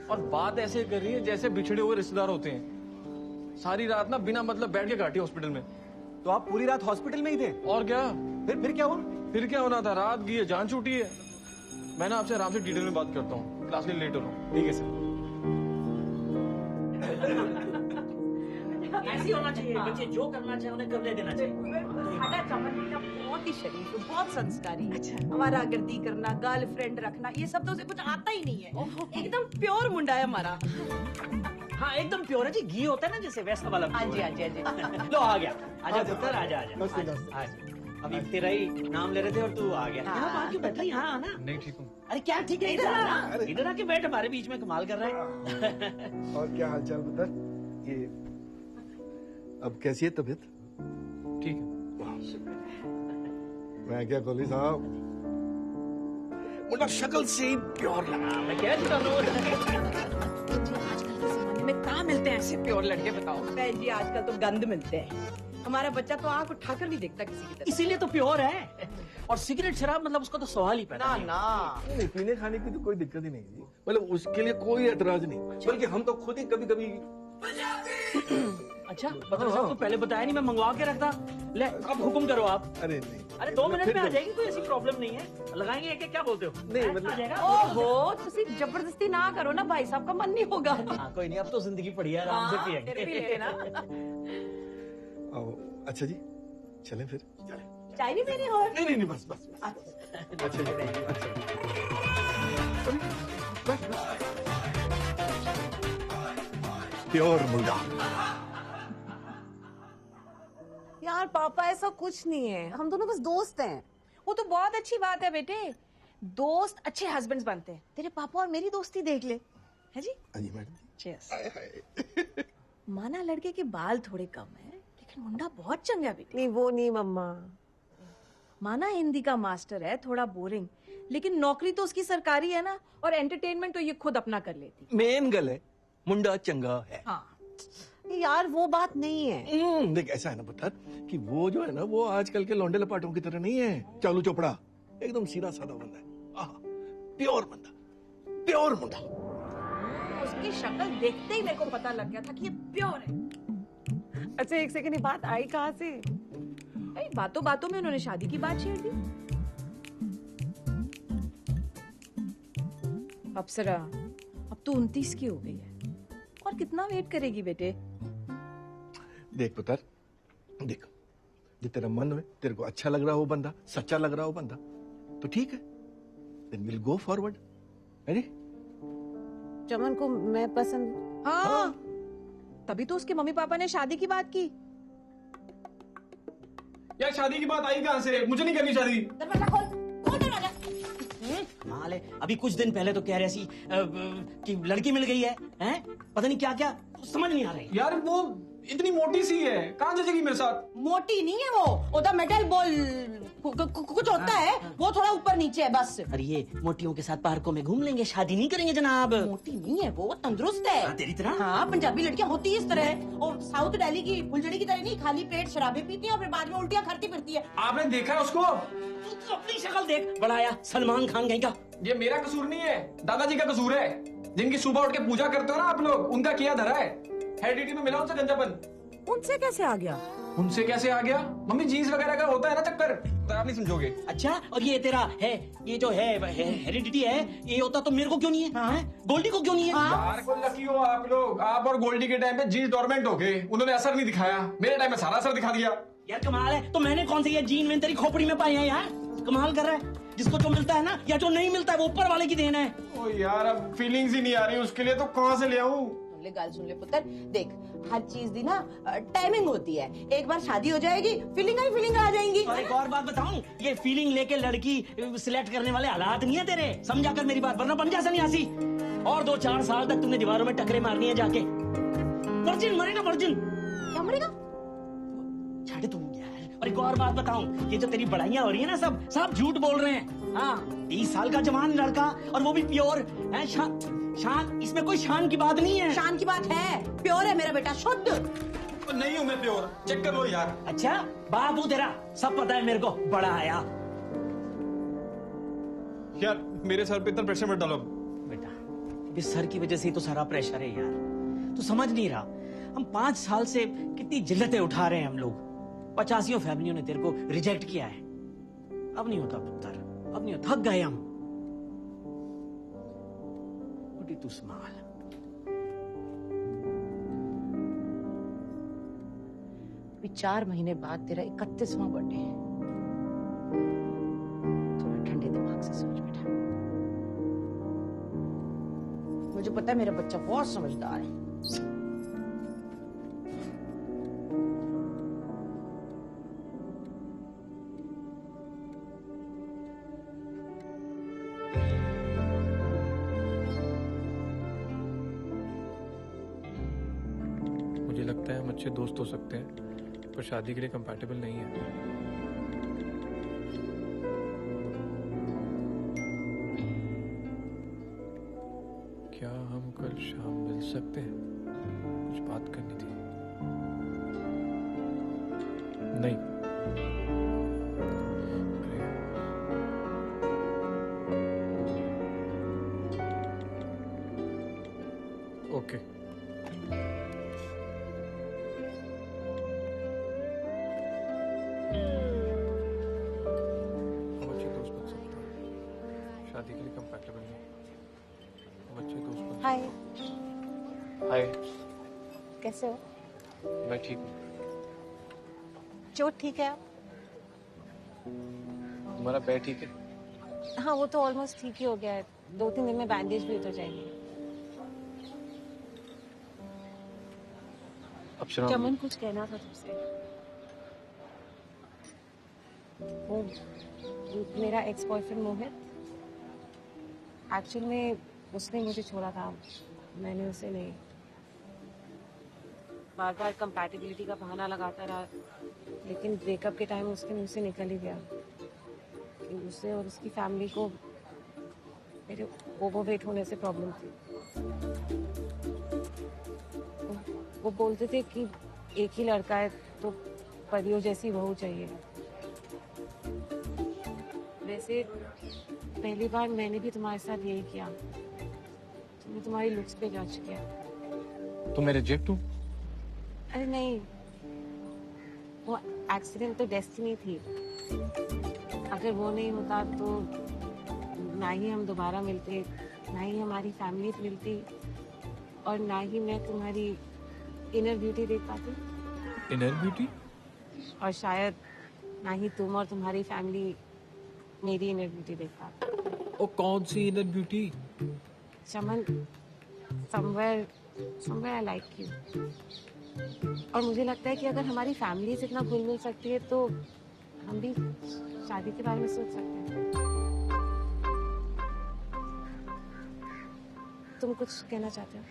और बात ऐसे कर रही है जैसे बिछड़े हुए रिश्तेदार होते हैं। सारी रात ना बिना मतलब बैठ के काटी हॉस्पिटल में। तो आप पूरी रात हॉस्पिटल में ही थे? और क्या। फिर क्या हुआ? फिर क्या होना था, रात गई है, जान छूटी है। मैं ना आपसे आराम से डिटेल में बात करता हूँ, क्लास के लिए लेट हो रहा हूँ। ठीक है सर। ऐसी होना चाहिए, बच्चे जो करना चाहिए उन्हें करने देना चाहिए। बहुत ही शरीफ, बहुत संस्कारी। अच्छा। हमारा गर्दी करना, गर्लफ्रेंड रखना, ये सब तो उसे कुछ आता ही नहीं है। एकदम प्योर मुंडा है हमारा। हाँ एकदम प्योर है जी, घी होता है ना जैसे वैसा वाला। हाँ जी हाँ जी हाँ जी। लो आ गया, आजा पुत्र, आजा आजा। अभी तेरा ही नाम ले रहे थे और तू आ गया। यहाँ बात क्यों बैठ रही? यहाँ आना। नहीं ठीक हूँ। अरे क्या ठीक है, इधर आके बैठ, हमारे बीच में कमाल कर रहा है। और क्या हालचाल बता? ये अब कैसी है तबीयत? ठीक है। मैं क्या कोहली साहब, मुझे शक्ल से ही प्योर लगा। मैं क्या चुका लो। आजकल के जमाने में कहाँ मिलते हैं ऐसे प्योर लड़के बताओ? बहन जी आजकल तो गंद मिलते हैं। हमारा बच्चा तो आंख उठाकर नहीं देखता किसी की तरफ। इसीलिए तो प्योर है। और सिगरेट शराब मतलब उसका तो सवाल ही पैदा नहीं। नहीं, पीने खाने की तो कोई दिक्कत ही नहीं जी, मतलब उसके लिए कोई एतराज नहीं, बल्कि हम तो खुद ही कभी कभी। अच्छा बता साहब, तो पहले बताया नहीं, मैं मंगवा के रखता। ले अब हुक्म करो आप। अरे नहीं, अरे 2 मिनट में आ जाएगी, कोई ऐसी प्रॉब्लम नहीं है। लगाएंगे एक, क्या बोलते हो? नहीं आ मतलब जाएगा। ओहो, तुसी जबरदस्ती ना करो ना भाई साहब, का मन नहीं होगा। कोई नहीं, अब तो जिंदगी पड़ी है, आराम से तेरे भी लेना। आओ, अच्छा जी चलें फिर। चाय नहीं पीनी और? नहीं बस अच्छा जी प्योर मुर्गा। यार पापा ऐसा कुछ नहीं है, हम दोनों बस दोस्त हैं। वो तो बहुत अच्छी बात है बेटे, दोस्त अच्छे हस्बैंड्स बनते हैं। तेरे पापा और मेरी दोस्ती देख ले, है जी? हाँ जी मैडम। चीयर्स। माना लड़के के बाल थोड़े कम है, लेकिन मुंडा बहुत चंगा है बेटे। नहीं वो नहीं मम्मा। माना हिंदी का मास्टर है, थोड़ा बोरिंग, लेकिन नौकरी तो उसकी सरकारी है ना, और एंटरटेनमेंट तो ये खुद अपना कर लेती। मेन गल है मुंडा चंगा है। हाँ यार वो बात नहीं है। देख ऐसा है ना पुत्र कि वो जो है ना वो आजकल के लौंडे लपाटों की तरह नहीं है, चालू चोपड़ा, एकदम सीधा साधा बंदा है, प्योर बंदा, प्योर मुंडा। उसकी शक्ल देखते ही मेरे को पता लग गया था कि ये प्योर है। अच्छा एक सेकंड, ये बात आई कहाँ से? बातों बातों में उन्होंने शादी की बात छेड़ दी। अप्सरा, अब तो 29 की हो गई है, और कितना वेट करेगी बेटे? देख पुत्र, देख जो तेरा मन में तेरे को अच्छा लग रहा हो बंदा, सच्चा लग रहा हो बंदा, तो ठीक है, देन विल गो फॉरवर्ड। अरे चमन को मैं पसंद। हाँ, तभी तो उसके मम्मी पापा ने शादी की बात की। यार शादी की बात आई कहाँ से? मुझे नहीं करनी शादी। दरवाजा खोल, खोल दरवाजा। कमाल है, अभी कुछ दिन पहले तो कह रहे सी कि लड़की मिल गई है, हैं? पता नहीं क्या क्या, समझ नहीं आ रही। यार वो इतनी मोटी सी है, कहाँ जचेगी मेरे साथ? मोटी नहीं है वो, ओदा मेटल बॉल कुछ होता है, वो थोड़ा ऊपर नीचे है बस। अरे ये मोटियों के साथ पार्कों में घूम लेंगे, शादी नहीं करेंगे जनाब। मोटी नहीं है वो, तंदुरुस्त है। तेरी तरह? हाँ, पंजाबी लड़कियां होती है इस तरह, और साउथ दिल्ली की फुलझड़ी की तरह नहीं, खाली पेट शराबें पीती है और फिर बाद में उल्टियां करती फिरती है। आपने देखा है उसको? तू अपनी शक्ल देख, बढ़ाया सलमान खान कहीं का। ये मेरा कसूर नहीं है, दादाजी का कसूर है। जिनकी सुबह उठ के पूजा करते हो ना आप लोग, उनका किया धरा है। हेरिडिटी में मिला उनसे गंजापन। उनसे कैसे आ गया? उनसे कैसे आ गया? मम्मी जीन्स वगैरह का होता है ना चक्कर, तो आप नहीं समझोगे। अच्छा, और ये तेरा है, ये जो है हेरिडिटी है, ये होता तो मेरे को क्यों नहीं है? हाँ? गोल्डी को क्यों नहीं है? यार को लकी हो आप लोग, आप और गोल्डी के टाइम पे जीन्स डोरमेंट हो गए, उन्होंने असर नहीं दिखाया। मेरे टाइम में सारा असर दिखा दिया। यार कमाल है, तो मैंने कौन सी ये जीन में तेरी खोपड़ी में पाई है यार? कमाल कर रहा है। जिसको जो मिलता है ना, या जो नहीं मिलता है, वो ऊपर वाले की देन है। ओ यार अब फीलिंग्स ही नहीं आ रही उसके लिए, तो कहाँ से ले आऊं? ले गाल सुन ले पुत्र, देख हर चीज दी ना टाइमिंग होती है। एक बार शादी हो जाएगी, फीलिंग आ जाएंगी। और एक और बात बताऊं, ये फीलिंग लेके लड़की सिलेक्ट करने वाले हालात नहीं है तेरे, समझा कर मेरी बात, वरना बन जा सन्यासी। और 2-4 साल तक तुमने दीवारों में टकरे मारनी है जाके। वर्जिन मरेगा, वर्जिन। क्या मरेगा? छाड़े तुम यार। और एक और बात बताऊं, ये जो तेरी बड़ाइयां हो रही है ना, सब झूठ बोल रहे हैं। हाँ, 20 साल का जवान लड़का, और वो भी प्योर है। शान, इसमें कोई शान की बात नहीं है। शान की बात है, प्योर है मेरा बेटा, शुद्ध। तो नहीं हूं मैं प्योर, चेक कर लो यार। अच्छा, बाबू तेरा सब पता है मेरे को, बड़ा आया। यार मेरे सर पे इतना प्रेशर मत डालो। बेटा, इस सर की वजह से ही तो सारा प्रेशर है यार, तू समझ नहीं रहा। हम 5 साल से कितनी जिल्लतें उठा रहे हैं हम लोग। 85 फैमिलियों ने तेरे को रिजेक्ट किया है। अब नहीं होता पुत्र, अब नहीं होता, थक गए हम। तू संभाल। अभी 4 महीने बाद तेरा 31वां बर्थडे है। थोड़ा ठंडे दिमाग से सोच बेटा। मुझे पता है मेरा बच्चा बहुत समझदार है। मुझे लगता है हम अच्छे दोस्त हो सकते हैं, पर शादी के लिए कंपैटिबल नहीं है। क्या हम कल शाम मिल सकते हैं? कुछ बात करनी थी। नहीं, ओके। हम अच्छे दोस्त बन सकते हैं, शादी के लिए कंपैटिबल नहीं, हम अच्छे दोस्त बन हाय, हाय, कैसे हो? मैं ठीक हूँ। चोट ठीक है आप? तुम्हारा पैर ठीक है? हाँ, वो तो ऑलमोस्ट ठीक ही हो गया है। 2-3 दिन में बैंडेज भी उतर जाएगी। अप्सरा, चमन, कुछ कहना था तुमसे। वो मेरा एक्स बॉयफ्रेंड मोहित, एक्चुअल में उसने मुझे छोड़ा था, मैंने उसे नहीं। बार बार कंपैटिबिलिटी का बहाना लगाता रहा, लेकिन ब्रेकअप के टाइम उसके मुंह से निकल ही गया कि उसे और उसकी फैमिली को मेरे ओवरवेट होने से प्रॉब्लम थी। वो बोलते थे कि एक ही लड़का है तो परियों जैसी बहू चाहिए। वैसे पहली बार मैंने भी तुम्हारे साथ यही किया, तुमने तुम्हारी लुक्स पे जज किया। तो मैं रिजेक्ट हूँ? अरे नहीं, वो एक्सीडेंट तो डेस्टिनी थी। अगर वो नहीं होता तो ना ही हम दोबारा मिलते, ना ही हमारी फैमिलीज मिलती, और ना ही मैं तुम्हारी इनर ब्यूटी देख पाती। Inner beauty? और शायद ना ही तुम और तुम्हारी फैमिली मेरी इनर ब्यूटी देख पाते। ओ, कौन सी inner beauty? Chaman, somewhere I like you। और मुझे लगता है कि अगर हमारी फैमिली इतना घुल मिल सकती है तो हम भी शादी के बारे में सोच सकते हैं। तुम कुछ कहना चाहते हो?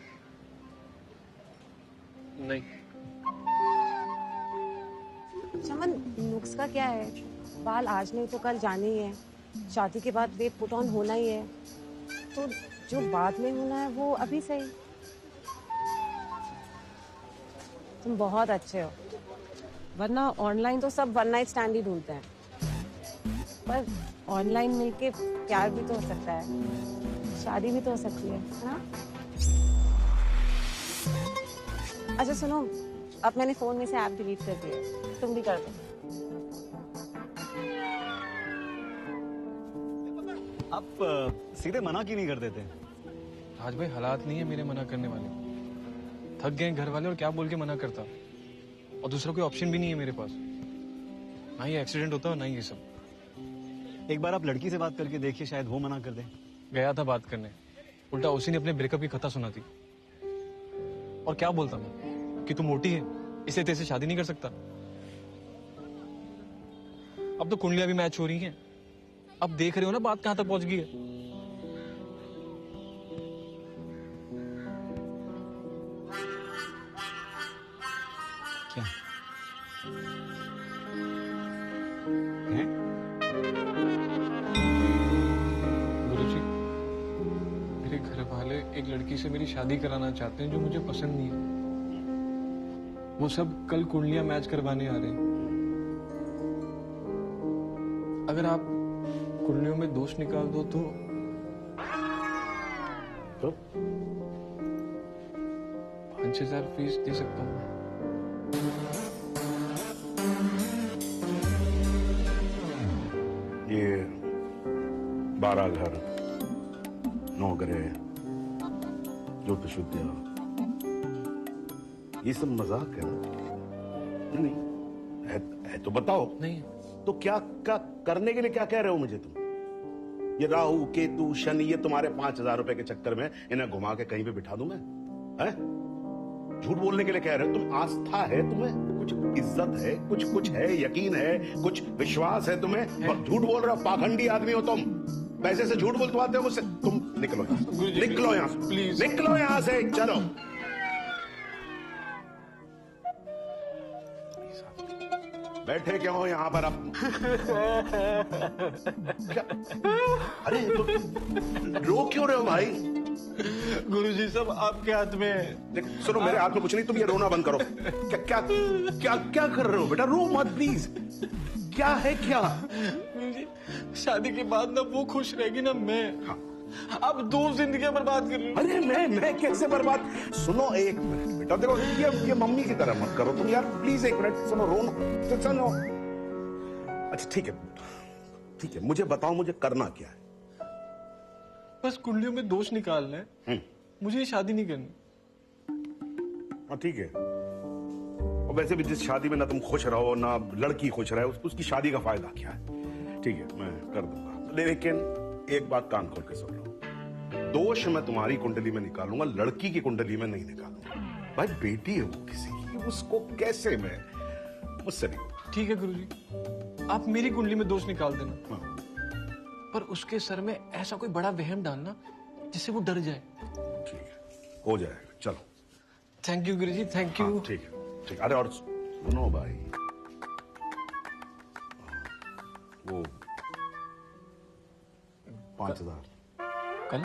नहीं। चमन, नुक्स का क्या है? बाल आज नहीं तो कल जाने ही है, शादी के बाद वेट पुट ऑन होना ही है, तो जो बाद में होना है वो अभी सही। तुम बहुत अच्छे हो, वरना ऑनलाइन तो सब वन नाइट स्टैंड ही ढूंढते हैं, पर ऑनलाइन मिलके प्यार भी तो हो सकता है, शादी भी तो हो सकती है ना? अच्छा सुनो, अब मैंने फोन में से ऐप डिलीट कर दिया, तुम भी कर दो। आप सीधे मना क्यों नहीं कर देते? आज भाई हालात नहीं है मेरे मना करने वाले, थक गए घर वाले, और क्या बोल के मना करता, और दूसरा कोई ऑप्शन भी नहीं है मेरे पास, ना ही एक्सीडेंट होता ना ही ये सब। एक बार आप लड़की से बात करके देखिए, शायद वो मना कर दे। गया था बात करने, उल्टा उसी ने अपने ब्रेकअप की कथा सुना दी। और क्या बोलता मैं कि तू मोटी है इसलिए तेरे से शादी नहीं कर सकता। अब तो कुंडलियां भी मैच हो रही हैं, अब देख रहे हो ना बात कहां तक पहुंच गई है। क्या है? गुरुजी, मेरे घर वाले एक लड़की से मेरी शादी कराना चाहते हैं जो मुझे पसंद नहीं है। वो सब कल कुंडलियां मैच करवाने आ रहे हैं। अगर आप कुंडलियों में दोष निकाल दो तो 5,000 फीस दे सकता हूँ। ये 12 घर, 9 ग्रह, ज्योतिषुद्या, ये सब मजाक है ना? नहीं है तो बताओ। नहीं तो क्या करने के लिए क्या कह रहे हो मुझे तुम? ये राहु केतु शनि, ये तुम्हारे 5,000 रुपए के चक्कर में इन्हें घुमा के कहीं पे बिठा दूं मैं? हैं? झूठ बोलने के लिए कह रहे हो तुम? आस्था है तुम्हें? कुछ इज्जत है? कुछ है? यकीन है? कुछ विश्वास है तुम्हें? झूठ बोल रहे हो, पाखंडी आदमी हो तुम। पैसे से झूठ बोलते हो मुझसे। तुम निकलो यहाँ से, निकलो यहाँ से, प्लीज निकलो यहाँ से, चलो। बैठे क्यों हो यहाँ पर अब? क्या? अरे तो रो क्यों रहे हो भाई? गुरुजी सब आपके हाथ में है। देख सुनो, मेरे हाथ में कुछ नहीं, तुम ये रोना बंद करो। क्या क्या क्या क्या कर रहे हो बेटा? रो मत प्लीज। क्या है क्या? गुरुजी शादी के बाद ना वो खुश रहेगी ना मैं। हाँ। अब 2 जिंदगियां बर्बाद कर रही हूँ। अरे मैं कैसे बर्बाद? सुनो एक मिनट बेटा, देखो ये मम्मी की तरह मत करो तुम यार, प्लीज एक मिनट सुनो, रोना सुनो। अच्छा ठीक है, मुझे बताओ मुझे करना क्या है? बस कुंडलियों में दोष निकालना है, मुझे ये शादी नहीं करनी। हाँ ठीक है, और वैसे भी जिस शादी में ना तुम खुश रहो ना लड़की खुश रहे, उसकी शादी का फायदा क्या है? ठीक है मैं कर दूंगा, लेकिन एक बात कान खोल के सुन लो, दोष मैं तुम्हारी कुंडली में निकालूंगा, लड़की की कुंडली में नहीं निकालूंगा। भाई बेटी है वो किसी की, उसको कैसे मैं, मुझसे नहीं होगा। ठीक है गुरुजी, आप मेरी कुंडली में दोष निकाल देना। हाँ। पर उसके सर में ऐसा कोई बड़ा वहम डालना जिससे वो डर जाए। ठीक है, हो जाएगा, चलो। Thank you Guruji, thank you. ठीक है ठीक। अरे और सुनो भाई, वो 5,000 कल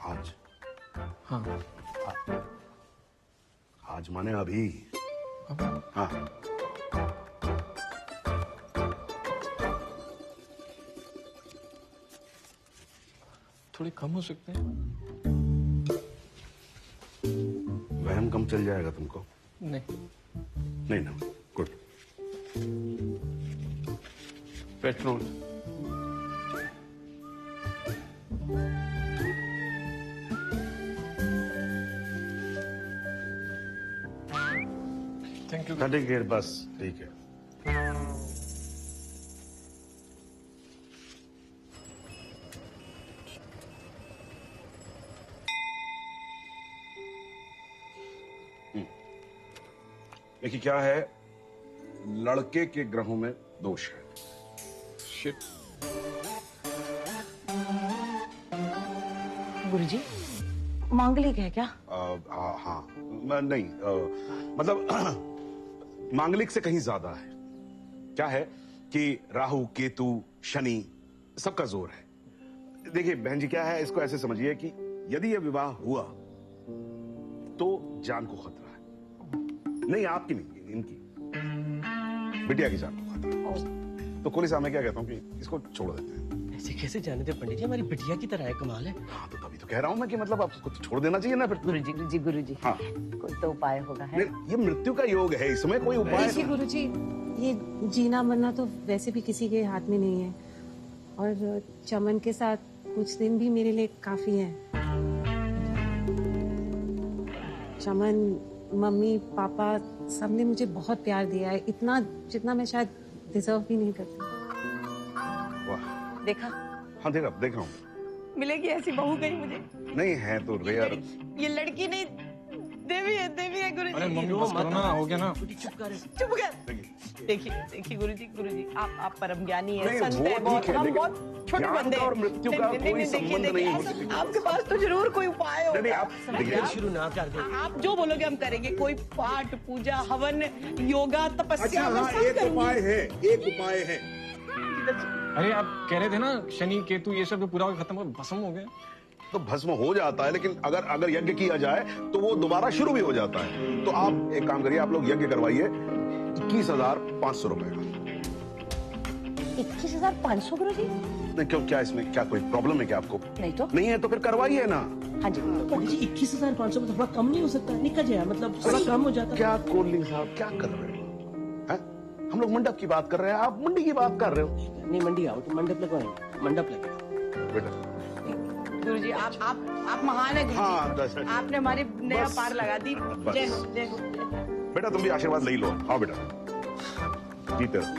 आज? हाँ आज माने अभी? हाँ थोड़े कम हो सकते हैं। वहम कम चल जाएगा तुमको? नहीं ना, गुड। Petrol thank you. ठीक है बस, ठीक है। देखिए क्या है, लड़के के ग्रहों में दोष है। शिट। गुरुजी मांगलिक है क्या? हाँ नहीं, मतलब मांगलिक से कहीं ज्यादा है। क्या है कि राहु केतु शनि सबका जोर है। देखिए बहन जी क्या है, इसको ऐसे समझिए कि यदि यह विवाह हुआ तो जान को खतरा है। नहीं आपकी नहीं, इनकी बिटिया की जान को खतरा। तो कोली साहब मैं क्या कहता हूँ कि इसको छोड़ देते हैं। ऐसे कैसे जाने दे पंडित जी, हमारी बिटिया की तरह है, कमाल है। हाँ तो तभी तो कह रहा हूँ मैं कि मतलब आपको छोड़ देना चाहिए ना फिर। गुरुजी हाँ कोई तो उपाय होगा है? ये मृत्यु का योग है, इसमें कोई उपाय देखिए गुरुजी, ये जीना मरना तो वैसे भी किसी के हाथ में नहीं है, और चमन के साथ कुछ दिन भी मेरे लिए काफी है। चमन, मम्मी, पापा सबने मुझे बहुत प्यार दिया है, इतना जितना मैं शायद डिजर्व भी नहीं करती। वाह। देखा? हाँ देखा हूँ। मिलेगी ऐसी बहू कहीं मुझे? नहीं है तो रेयर। ये लड़की नहीं, देवी है गुरुजी। अरे मम्मी बस करो ना, हो गया ना। चुप कर। देखिए गुरुजी आप परम ज्ञानी है, नहीं, संत वो है बहुत, ठीक है, हम लेकिन बहुत छोटे ज्ञान बंदे का और मृत्यु का कोई संबंध नहीं हो सकता। आपके पास तो जरूर कोई उपाय होगा। नहीं, आप देखिए, शुरू ना कर दो। आप जो बोलोगे हम करेंगे, कोई पाठ पूजा हवन योगा तपस्या। अच्छा मैं हाँ, सब एक करूंगी। उपाय है। अरे आप कह रहे थे ना शनि केतु ये सब पूरा खत्म हो भस्म हो गया। तो भस्म हो जाता है, लेकिन अगर यज्ञ किया जाए तो वो दोबारा शुरू भी हो जाता है। तो आप एक काम करिए, आप लोग यज्ञ करवाइए 21,500 रुपए का। 21,500 गुरुजी? नहीं क्यों, क्या इसमें क्या कोई प्रॉब्लम है क्या आपको? नहीं तो नहीं है तो फिर करवाइए ना। हाँ जी पंडित जी 21,500 में थोड़ा कम नहीं हो सकता? निकल जाए, मतलब थोड़ा कम हो जाता। क्या कोलिंग साहब क्या कर रहे हो? हम लोग मंडप की बात कर रहे हैं, आप मंडी की बात कर रहे हो। नहीं मंडी आओ तो मंडप लगवाएंगे, मंडप लगेगा। बेटा गुरुजी आप महान है गुरुजी। हाँ, आपने हमारी नया बस, पार लगा दी। बस। जय हो जय हो। बेटा तुम भी आशीर्वाद ले लो। हाँ बेटा जीते रहो।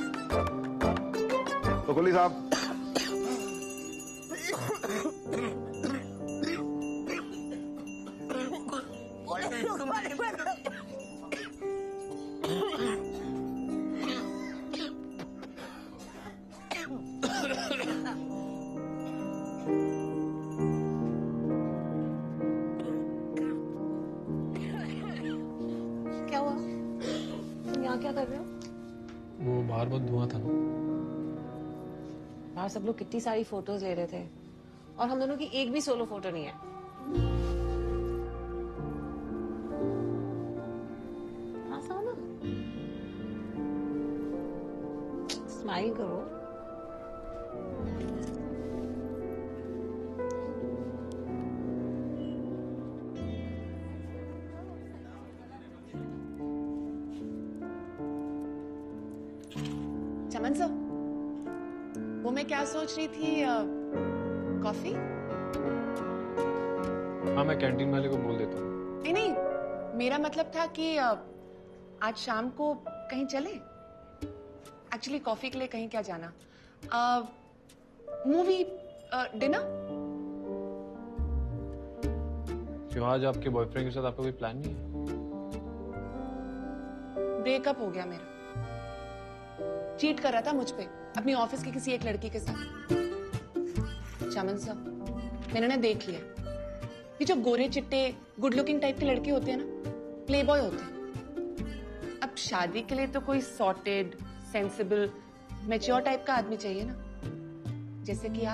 तो कोली साहब क्या हुआ? तुम यहाँ क्या कर रहे हो? वो बाहर बहुत धुआं था ना। बाहर सब लोग कितनी सारी फोटोज ले रहे थे, और हम दोनों की एक भी सोलो फोटो नहीं है। हाँ सोना, स्माइल करो। चमन सर, वो मैं क्या सोच रही थी, कॉफी? हाँ, मैं कैंटीन वाले को बोल देता हूँ। नहीं नहीं, मेरा मतलब था कि आज शाम को कहीं चले। एक्चुअली कॉफी के लिए कहीं क्या जाना, मूवी, डिनर। क्यों, आज आपके बॉयफ्रेंड के साथ आपका कोई प्लान नहीं है? ब्रेकअप हो गया मेरा। चीट कर रहा था मुझ पे अपनी ऑफिस की किसी एक लड़की के साथ। चमन साहब, मैंने ना देख लिया, ये जो गोरे चिट्टे गुड लुकिंग टाइप के लड़के होते हैं ना, प्ले बॉय होते हैं। अब शादी के लिए तो कोई सॉर्टेड, सेंसिबल, मैच्योर टाइप का आदमी चाहिए ना, जैसे कि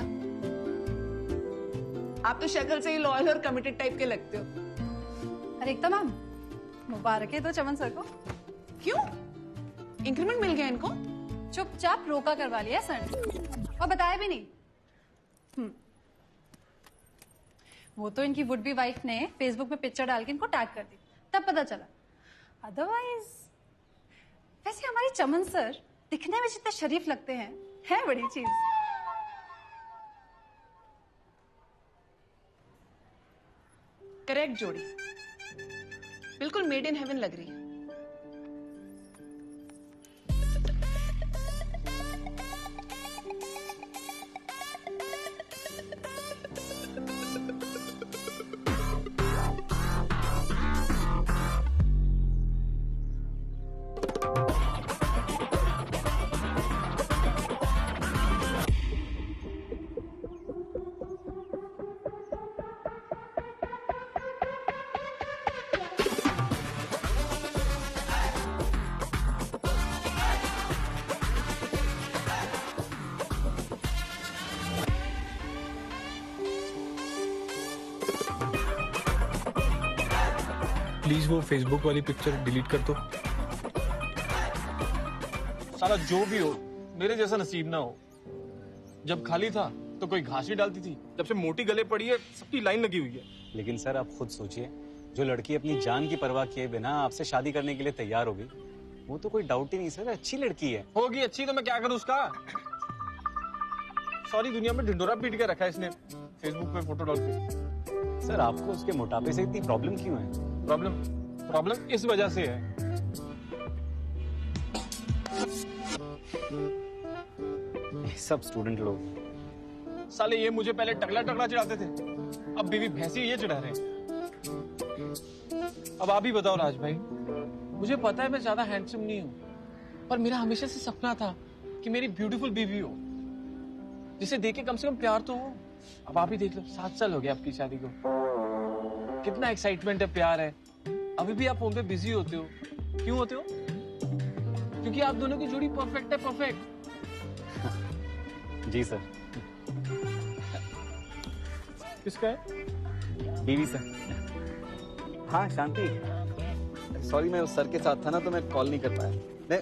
आप तो शक्ल से ही लॉयल और कमिटेड टाइप के लगते हो। अरे एकता मैम, मुबारक है तो चमन सर को। क्यों, इंक्रीमेंट मिल गया इनको? चुपचाप रोका करवा लिया सर ने, और बताया भी नहीं। वो तो इनकी वुड बी वाइफ ने फेसबुक पे पिक्चर डाल के इनको टैग कर दी, तब पता चला। अदरवाइज वैसे हमारी चमन सर दिखने में जितने शरीफ लगते हैं, है बड़ी चीज। करेक्ट जोड़ी, बिल्कुल मेड इन हेवन लग रही है। प्लीज वो फेसबुक वाली पिक्चर डिलीट कर दो। साला जो भी हो, मेरे जैसा नसीब ना हो। जब खाली था तो कोई घास ही डालती थी, जब से मोटी गले पड़ी है सबकी लाइन लगी हुई है। लेकिन सर आप खुद सोचिए, जो लड़की अपनी जान की परवाह किए बिना आपसे शादी करने के लिए तैयार होगी, वो तो कोई डाउट ही नहीं सर, अच्छी लड़की है। होगी अच्छी तो मैं क्या करूं उसका? सारी दुनिया में ढिंडोरा पीट के रखा है इसने फेसबुक पे फोटो डाल के। सर आपको उसके मोटापे से इतनी प्रॉब्लम क्यों है? प्रॉब्लम इस वजह से है। सब स्टूडेंट लोग साले ये मुझे पहले टकला टकला चढ़ाते थे, अब बीवी भैंसी ये चढ़ा रहे हैं। अब आप ही बताओ राज भाई, मुझे पता है मैं ज्यादा हैंडसम नहीं हूं, पर मेरा हमेशा से सपना था कि मेरी ब्यूटीफुल बीवी हो, जिसे देख के कम से कम प्यार तो हो। अब आप ही देख लो, 7 साल हो गए आपकी शादी को, कितना एक्साइटमेंट है, प्यार है। अभी भी आप फोन पे बिजी होते हो, क्यों होते हो? क्योंकि आप दोनों की जोड़ी परफेक्ट है, परफेक्ट। जी सर। किसका है? बीवी सर। हाँ शांति, सॉरी मैं उस सर के साथ था ना, तो मैं कॉल नहीं कर पाया। नहीं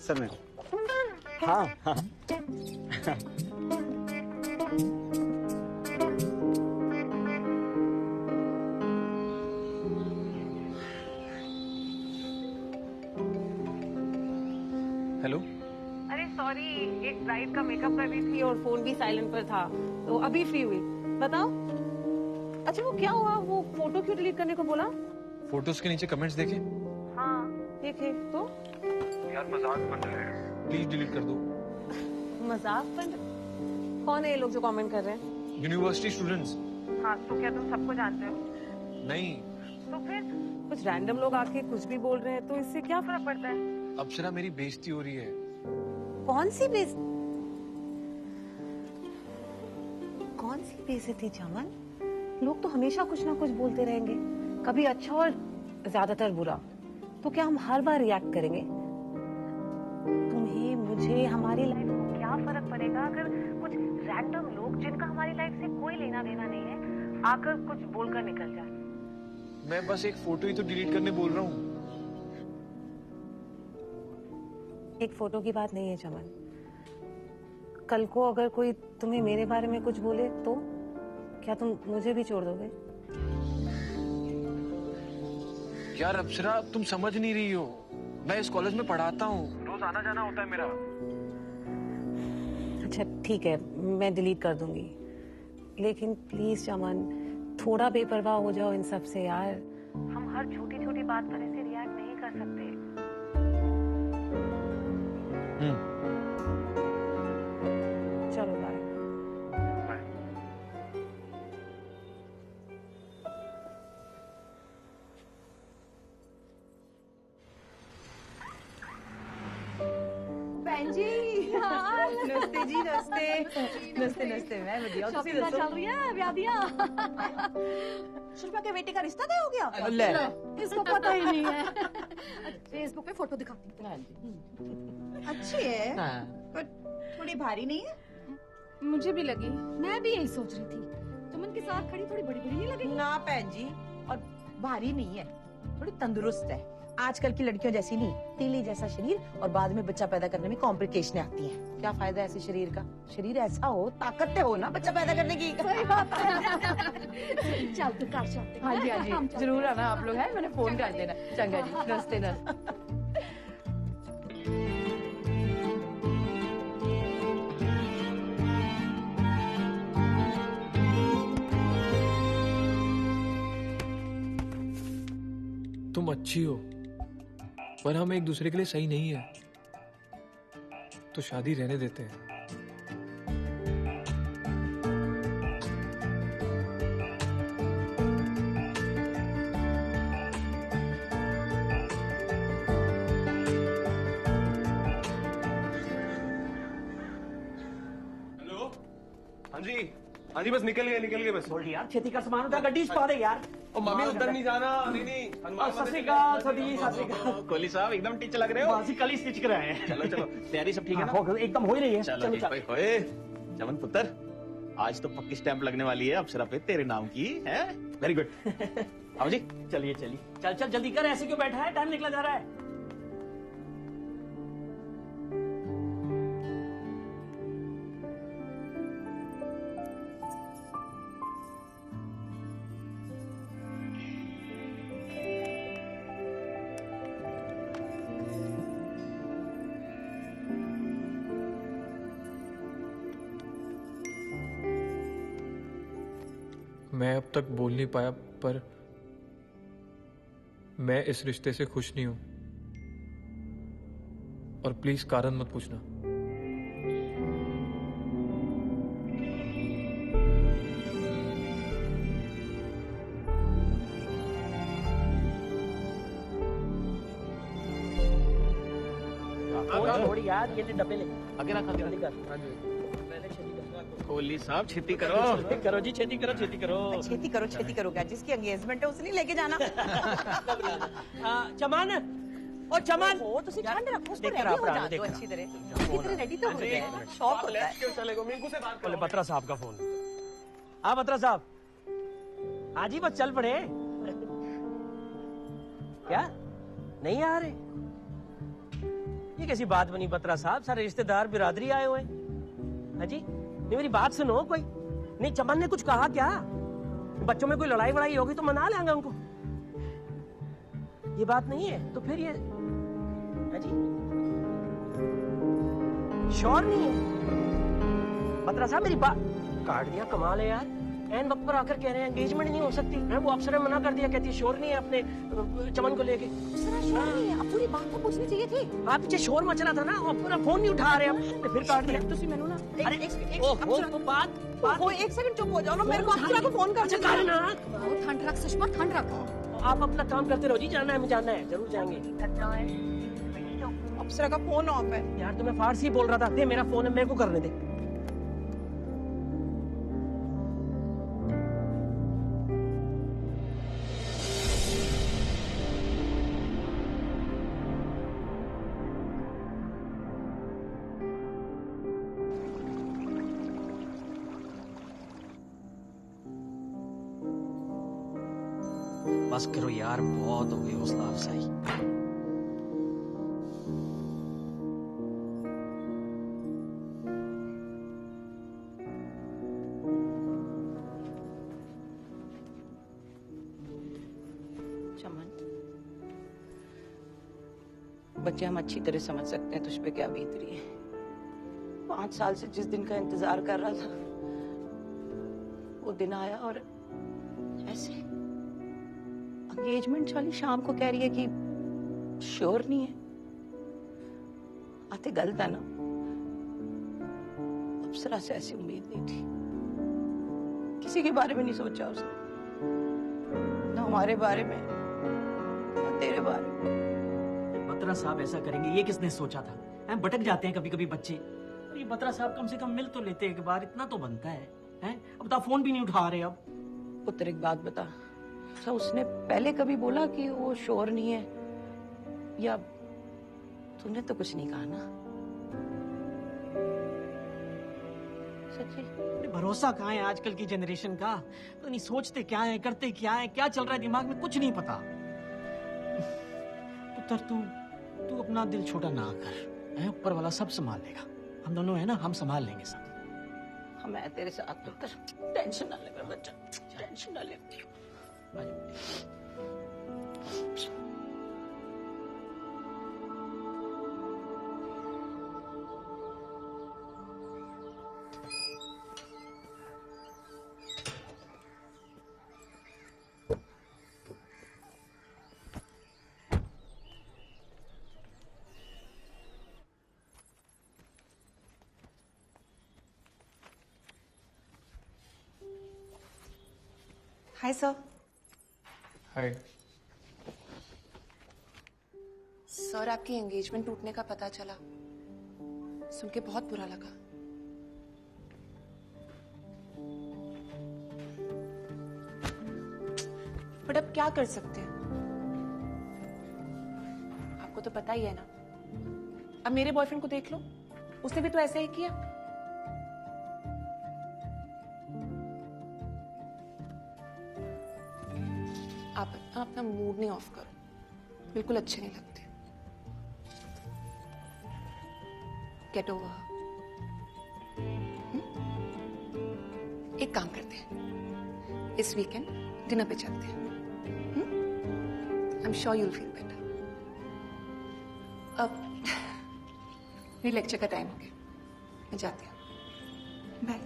सर मैं, हाँ हाँ हेलो। अरे सॉरी, एक ब्राइड का मेकअप कर रही थी और फोन भी साइलेंट पर था, तो अभी फ्री हुई। बताओ। अच्छा वो क्या हुआ, वो फोटो क्यों डिलीट करने को बोला? फोटोज के नीचे कमेंट्स देखे? हाँ देखे तो। यार मजाक बन रहा है, प्लीज डिलीट कर दो। मजाक बन? कौन है ये लोग जो कमेंट कर रहे हैं? University students. हाँ तो क्या तुम सबको जानते हो? नहीं। तो फिर कुछ रैंडम लोग आके कुछ भी बोल रहे हैं, तो इससे क्या फर्क पड़ता है? अप्सरा मेरी बेइज्जती हो रही है। कौन सी बेइज्जती चमन? लोग तो हमेशा कुछ ना कुछ बोलते रहेंगे, कभी अच्छा और ज्यादातर बुरा। तो क्या हम हर बार रिएक्ट करेंगे? तुम्हें, मुझे, हमारे हमारी लाइफ को क्या फर्क पड़ेगा अगर कुछ रैंडम लोग जिनका हमारी लाइफ से कोई लेना देना नहीं है आकर कुछ बोलकर निकल जाए। मैं बस एक फोटो ही तो डिलीट करने बोल रहा हूँ। एक फोटो की बात नहीं है चमन। कल को अगर कोई तुम्हें मेरे बारे में कुछ बोले तो क्या तुम मुझे भी छोड़ दोगे? यार अप्सरा, तुम समझ नहीं रही हो। मैं इस कॉलेज में पढ़ाता हूँ, रोज आना जाना होता है मेरा। अच्छा ठीक है, मैं डिलीट कर दूंगी, लेकिन प्लीज चमन थोड़ा बेपरवाह हो जाओ इन सब से यार। हम हर छोटी छोटी बात पर ऐसे रिएक्ट नहीं कर सकते। चलो बाय। बहन जी, नमस्ते जी, नमस्ते नमस्ते नमस्ते। मैं बढ़िया, शॉपिंग चल रही है, ब्याह दिया। शिल्पा के बेटे का रिश्ता तय हो गया? ले। इसको पता ही नहीं है। फेसबुक पे फोटो दिखाती हूँ। अच्छी है पर थोड़ी भारी नहीं है? मुझे भी लगी, मैं भी यही सोच रही थी। चमन के साथ खड़ी थोड़ी बड़ी बड़ी नहीं लगी? ना बहन जी, और भारी नहीं है, थोड़ी तंदुरुस्त है। आजकल की लड़कियों जैसी नहीं, तीली जैसा शरीर और बाद में बच्चा पैदा करने में कॉम्प्लिकेशनें आती हैं। क्या फायदा ऐसे शरीर का? शरीर ऐसा हो, ताकत हो ना बच्चा पैदा करने की। सही बात है। चल तो कार चलते। हाँ जी, हाँ जी, जरूर आना आप लोग हैं, मैंने फोन कर देना। चंगा जी, नमस्ते नमस्ते। तुम अच्छी हो, पर हम एक दूसरे के लिए सही नहीं है, तो शादी रहने देते हैं। हेलो। हाँ जी, बस निकल गए बस। बोल यार, खेती का सामान उठा, गड्डी पा दे यार। और मम्मी उधर नहीं जाना। नहीं सत श्री अकाल, सत श्री अकाल। कोहली साहब एकदम टीच लग रहे हो। बाजी कल ही स्टिच कराए हैं। चलो चलो, तैयारी सब ठीक है ना? एकदम हो ही रही है। चलो ठीक भाई। होए चमन पुत्र, आज तो पक्की स्टैंप लगने वाली है अप्सरा पे तेरे नाम की है। Very good. आओ जी, चलिए चलिए, चल चल जल्दी कर, ऐसे क्यों बैठा है, टाइम निकला जा रहा है। मैं अब तक बोल नहीं पाया, पर मैं इस रिश्ते से खुश नहीं हूं। और प्लीज कारण मत पूछना। थोड़ी यार, ये ले डब्बे ले आगे रखा जल्दी कर। कोहली साहब छेती करो। करो जी, छेती करो, छेती करो। छेती करो क्या? जिसकी एंगेजमेंट है उसे नहीं लेके जाना। चमन, ओ चमन, हो तुसी ठंड रखो, उसको देख रेडी रहा, हो जा देख दो रहा। अच्छी तरह। अच्छी तरह रेडी तो हो जाए, शौक होता है। क्यों चलेगा? मिंकू से बात बोले बत्रा साहब का फोन। हाँ बत्रा साहब, आज ही बस चल पड़े। क्या नहीं आ रहे? ये कैसी बात बनी बत्रा साहब, सारे रिश्तेदार बिरादरी आए हुए। हाँ जी, नहीं मेरी बात सुनो। कोई नहीं, चमन ने कुछ कहा क्या? बच्चों में कोई लड़ाई वड़ाई होगी तो मना लेंगे उनको। ये बात नहीं है तो फिर ये, हाँ जी, श्योर नहीं है? बत्रा साहब मेरी बात काट दिया, कमाल है यार। एन वक्त पर आकर कह रहे हैं एंगेजमेंट नहीं हो सकती है। वो अफसर ने मना कर दिया, कहती है श्योर नहीं है अपने चमन को लेके। श्योर नहीं है, अब पूरी बात तो पूछनी चाहिए थी। आप पीछे शोर मच रहा था ना, और पूरा फोन नहीं उठा रहे हम, फिर काट दिया। तुसी मैनू ना अरे एक सेकंड चुप हो जाओ ना, मेरे को अप्सरा को फोन कर कर ना। ठंड रख सुषमा, ठंड रख। आप अपना काम करते रहो जी, जाना है हमें, जाना है, जरूर जाएंगे। अप्सरा का फोन ऑफ है। यार तो मैं फारसी बोल रहा था, दे मेरा फोन है, मेरे को करने दे। बस करो यार, बहुत हो गई हौसला अफजाई। चमन, बच्चे हम अच्छी तरह समझ सकते हैं तुझ पे क्या बीत रही है। 5 साल से जिस दिन का इंतजार कर रहा था वो दिन आया और ऐसे एंगेजमेंट वाली शाम को कह रही है कि श्योर नहीं है। आते गलत है ना, अप्सरा से ऐसी उम्मीद नहीं थी। किसी के बारे में नहीं सोचा उसने, ना हमारे बारे में ना तेरे बारे में। बत्रा साहब ऐसा करेंगे ये किसने सोचा था? हैं, भटक जाते हैं कभी कभी बच्चे। ये बत्रा साहब कम से कम मिल तो लेते एक बार, इतना तो बनता है। हैं? अब तो फोन भी नहीं उठा रहे। अब पुत्र एक बात बता, अच्छा उसने पहले कभी बोला कि वो श्योर नहीं है, या तूने तो कुछ नहीं कहा ना? सच्ची भरोसा कहाँ है आजकल की जनरेशन का? तो नहीं सोचते क्या है, करते क्या है, क्या चल रहा है दिमाग में, कुछ नहीं पता। पुत्र तू अपना दिल छोटा ना कर, हैं? ऊपर वाला सब संभाल लेगा। हम दोनों है ना, हम संभाल लेंगे सब। मैं तेरे साथ पुत्र, टेंशन ना ले मेरा बच्चा, टेंशन ना ले। Hi sir. हाय सर, आपकी एंगेजमेंट टूटने का पता चला, सुन के बहुत बुरा लगा। बट अब क्या कर सकते हैं, आपको तो पता ही है ना। अब मेरे बॉयफ्रेंड को देख लो, उसने भी तो ऐसा ही किया। आप अपना मूड नहीं ऑफ करो, बिल्कुल अच्छे नहीं लगते। Get over. एक काम करते हैं, इस वीकेंड डिनर पे चलते हैं। I am sure you'll feel better. अब मेरी लेक्चर का टाइम हो गया, मैं जाती हूँ। बाय।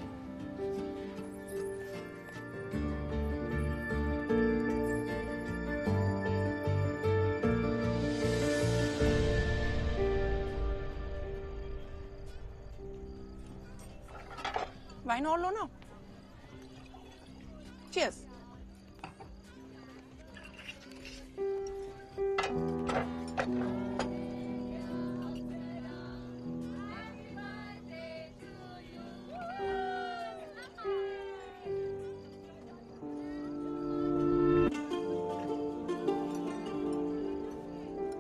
वाइन और लो ना। Cheers.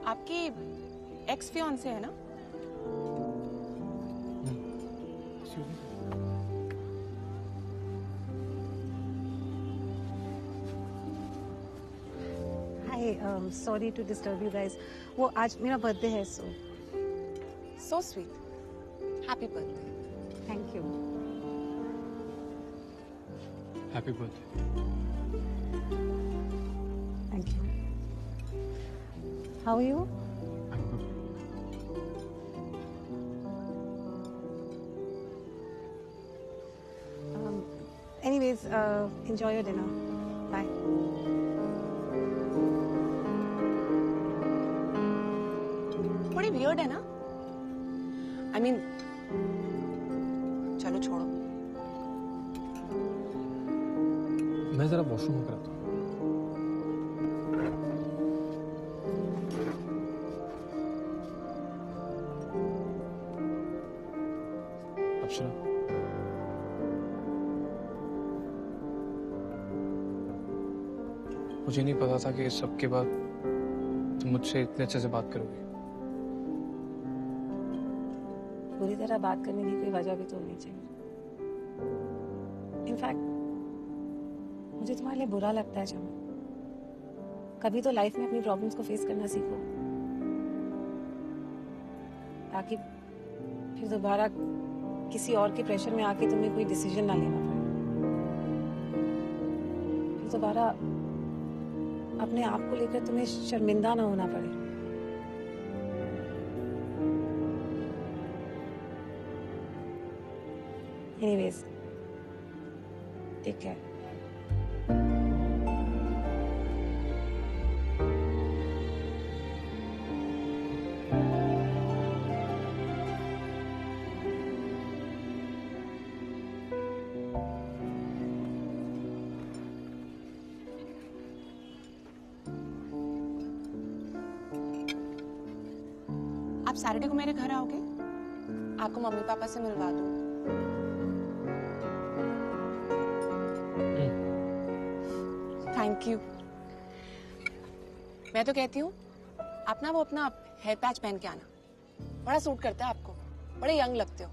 आपकी एक्स फियांसे है ना? Sorry to disturb you guys, वो आज मेरा बर्थडे है। So sweet. Happy birthday. Thank you. Happy birthday. Thank you. How are you? Anyways, enjoy your dinner. Bye. बड़ी वियर्ड है ना? I mean, चलो छोड़ो। मैं जरा वॉशरूम में कराता हूँ। अप्सरा, मुझे नहीं पता था कि इस सब के बाद तुम मुझसे इतने अच्छे से बात करोगे। पूरी तरह बात करने की कोई वजह भी तो होनी चाहिए। इनफैक्ट मुझे तुम्हारे लिए बुरा लगता है चमन। कभी तो लाइफ में अपनी प्रॉब्लम्स को फेस करना सीखो, ताकि फिर दोबारा किसी और के प्रेशर में आके तुम्हें कोई डिसीजन ना लेना पड़े, फिर दोबारा अपने आप को लेकर तुम्हें शर्मिंदा ना होना पड़े। Anyways, take care. आप सैटरडे को मेरे घर आओगे? आपको मम्मी पापा से मिलवा दूं। Thank you. मैं तो कहती हूँ आप ना वो अपना हेयर पैच पहन के आना, बड़ा सूट करता है आपको, बड़े यंग लगते हो।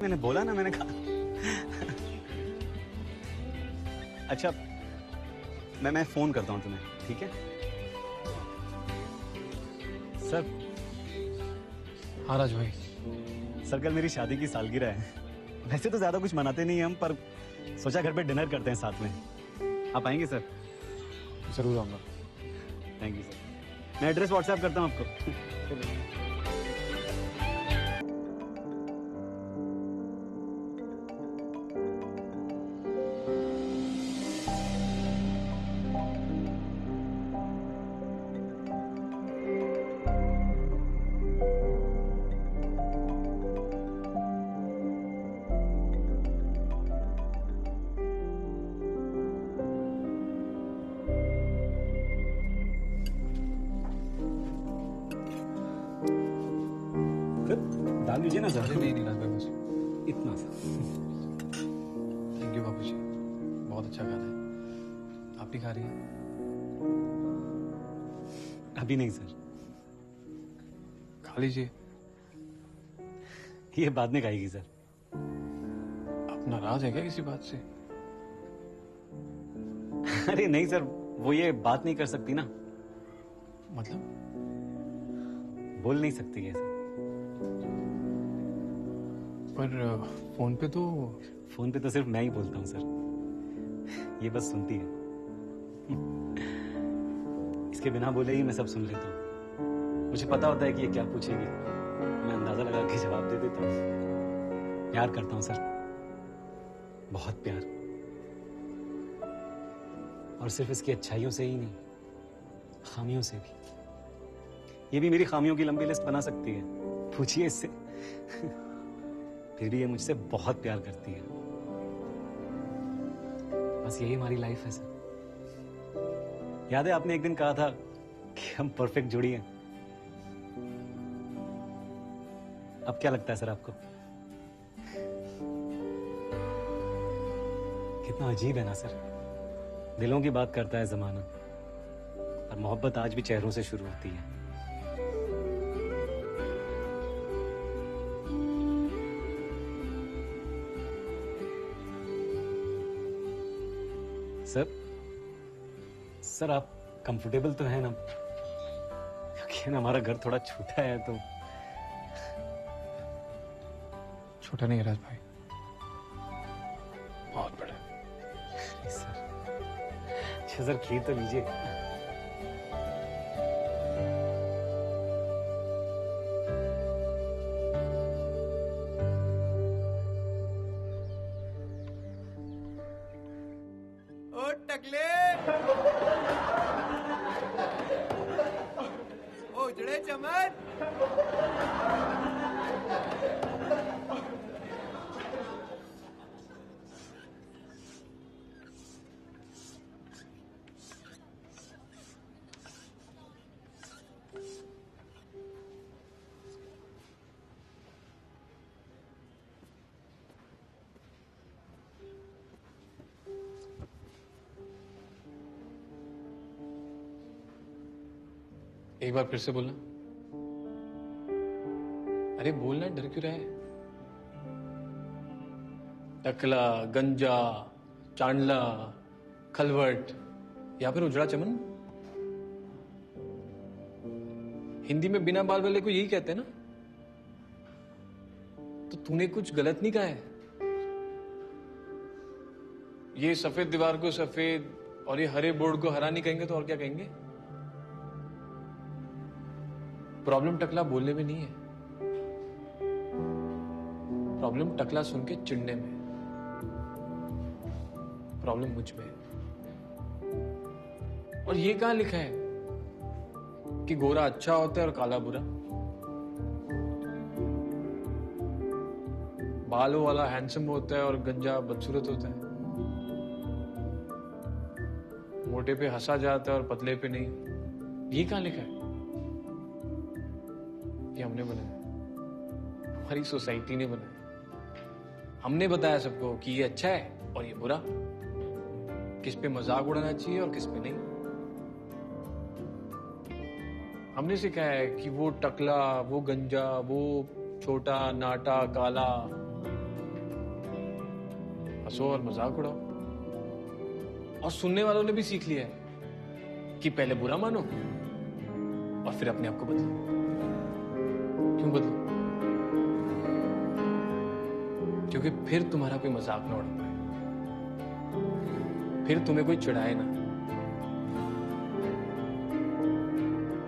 मैंने बोला ना, मैंने कहा। अच्छा, मैं फोन करता हूँ तुम्हें, ठीक है? सर। हाँ राज भाई। सर, कल मेरी शादी की सालगिरह है। वैसे तो ज्यादा कुछ मनाते नहीं हम, पर सोचा घर पे डिनर करते हैं साथ में। आप आएंगे सर? जरूर आऊंगा। Thank you sir. मैं एड्रेस व्हाट्सएप करता हूँ आपको। डाल लीजिए ना सर। नहीं राज भाई, बस इतना सा। थैंक यू बाबूजी, बहुत अच्छा खाना है। आप भी खा रही हैं? अभी नहीं सर। खा लीजिए। ये बाद में खाएगी सर। आप नाराज है क्या किसी बात से? अरे नहीं सर, वो ये बात नहीं कर सकती ना। मतलब? बोल नहीं सकती है सर। पर फोन पे तो सिर्फ मैं ही बोलता हूँ सर। ये बस सुनती है। इसके बिना बोले ही मैं सब सुन लेता हूँ। मुझे पता होता है कि ये क्या पूछेगी, मैं अंदाजा लगा के जवाब दे देता हूँ। प्यार करता हूँ सर, बहुत प्यार। और सिर्फ इसकी अच्छाइयों से ही नहीं, खामियों से भी। ये भी मेरी खामियों की लंबी लिस्ट बना सकती है, पूछिए इससे। फिर भी ये मुझसे बहुत प्यार करती है। बस यही हमारी लाइफ है सर। याद है आपने एक दिन कहा था कि हम परफेक्ट जोड़ी हैं। अब क्या लगता है सर आपको? कितना अजीब है ना सर। दिलों की बात करता है जमाना, और मोहब्बत आज भी चेहरों से शुरू होती है। सर आप कंफर्टेबल तो है ना? क्योंकि ना हमारा घर थोड़ा छोटा है तो। छोटा नहीं है राज भाई, बहुत बड़ा। सर अच्छा सर, खीर तो लीजिए। एक बार फिर से बोलना। अरे बोलना, डर क्यों रहा है? टकला, गंजा, चांडला, खलवट या फिर उजड़ा चमन? हिंदी में बिना बाल वाले को यही कहते हैं ना? तो तूने कुछ गलत नहीं कहा है। ये सफेद दीवार को सफेद और ये हरे बोर्ड को हरा नहीं कहेंगे तो और क्या कहेंगे? प्रॉब्लम टकला बोलने में नहीं है, प्रॉब्लम टकला सुन के चिढ़ने में, प्रॉब्लम मुझ में है। और ये कहां लिखा है कि गोरा अच्छा होता है और काला बुरा? बालों वाला हैंडसम होता है और गंजा बदसूरत होता है? मोटे पे हंसा जाता है और पतले पे नहीं? ये कहां लिखा है? ये हमने बनाया, हमारी सोसाइटी ने बनाया। हमने बताया सबको कि ये अच्छा है और ये बुरा, किस पे मजाक उड़ाना चाहिए और किस पे नहीं। हमने सिखाया है कि वो टकला, वो गंजा, वो छोटा, नाटा, काला, हंसो और मजाक उड़ाओ। और सुनने वालों ने भी सीख लिया है कि पहले बुरा मानो और फिर अपने आप को बदलो। क्यों बदलो? क्योंकि फिर तुम्हारा कोई मजाक ना उड़ा पाए, फिर तुम्हें कोई चिढ़ाए ना।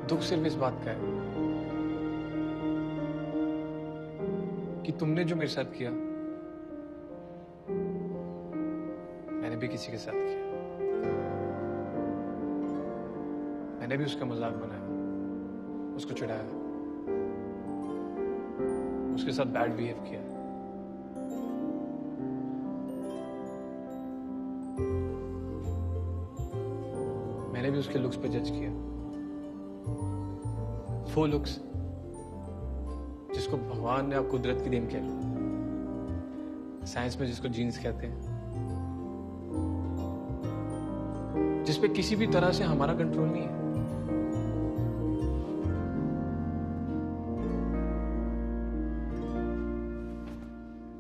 दुख सिर्फ इस बात का है कि तुमने जो मेरे साथ किया, मैंने भी किसी के साथ किया। मैंने भी उसका मजाक बनाया, उसको चिढ़ाया, उसके साथ बैड बिहेव किया। मैंने भी उसके लुक्स पे जज किया, वो लुक्स जिसको भगवान ने आप कुदरत की देन कह लो, साइंस में जिसको जीन्स कहते हैं, जिसपे किसी भी तरह से हमारा कंट्रोल नहीं है।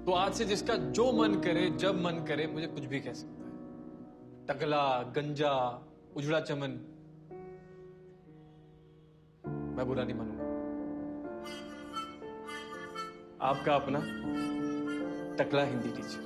तो आज से जिसका जो मन करे, जब मन करे, मुझे कुछ भी कह सकता है। टकला, गंजा, उजड़ा चमन, मैं बुरा नहीं मानूंगा। आपका अपना टकला हिंदी टीचर।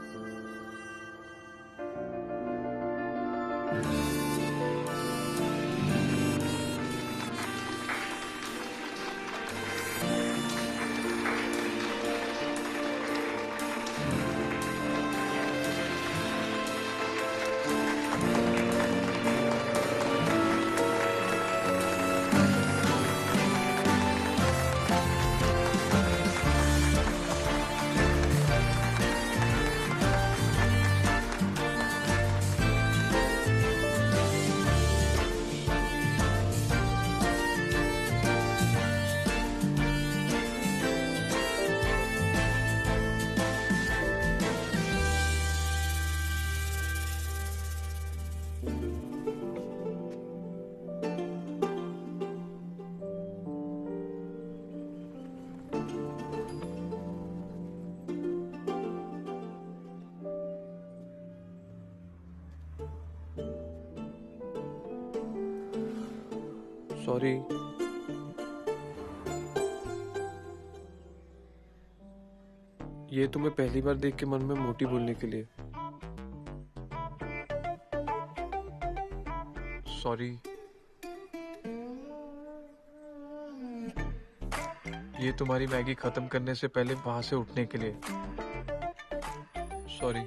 सॉरी। ये तुम्हें पहली बार देख के मन में मोटी बोलने के लिए सॉरी। ये तुम्हारी मैगी खत्म करने से पहले वहां से उठने के लिए सॉरी।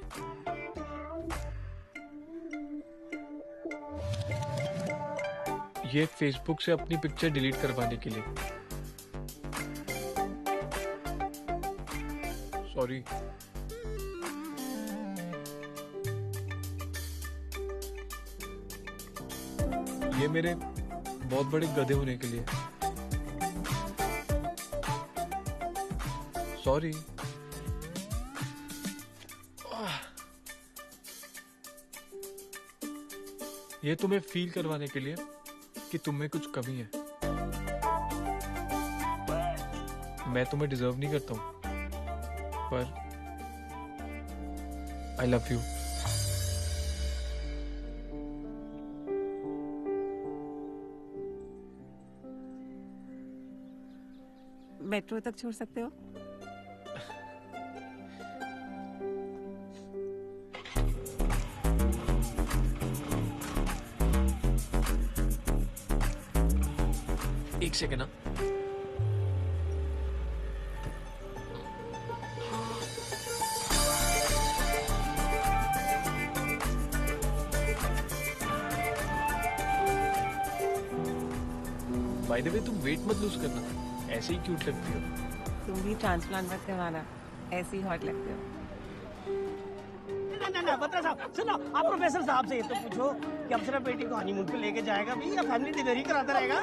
ये फेसबुक से अपनी पिक्चर डिलीट करवाने के लिए सॉरी। ये मेरे बहुत बड़े गधे होने के लिए सॉरी। ये तुम्हें फील करवाने के लिए कि तुम में कुछ कमी है मैं तुम्हें डिजर्व नहीं करता हूँ, पर आई लव यू। मेट्रो तक छोड़ सकते हो? एक सेकेंड ना। बाय द वे तुम वेट मत लूज करना, ऐसे ही क्यूट लगती हो। तुम भी ट्रांसप्लांट मत करवाना, ऐसे ही हॉट लगते हो। ना बता साहब, सुनो आप प्रोफेसर साहब से ये तो पूछो कि अप्सरा बेटी को हनीमून पे लेके जाएगा भी या फैमिली डिनर कराता रहेगा?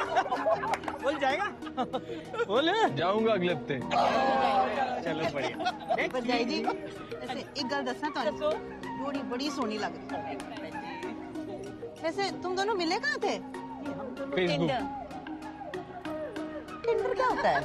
बोल जाएगा? बोल जाऊंगा अगले हफ्ते। चलो बढ़िया। भरजाई जी वैसे एक गल दसना तो जोड़ी बड़ी सोहनी लग रही। वैसे तुम दोनों मिले कहाँ थे? फेसबुक। टिंडर क्या होता है?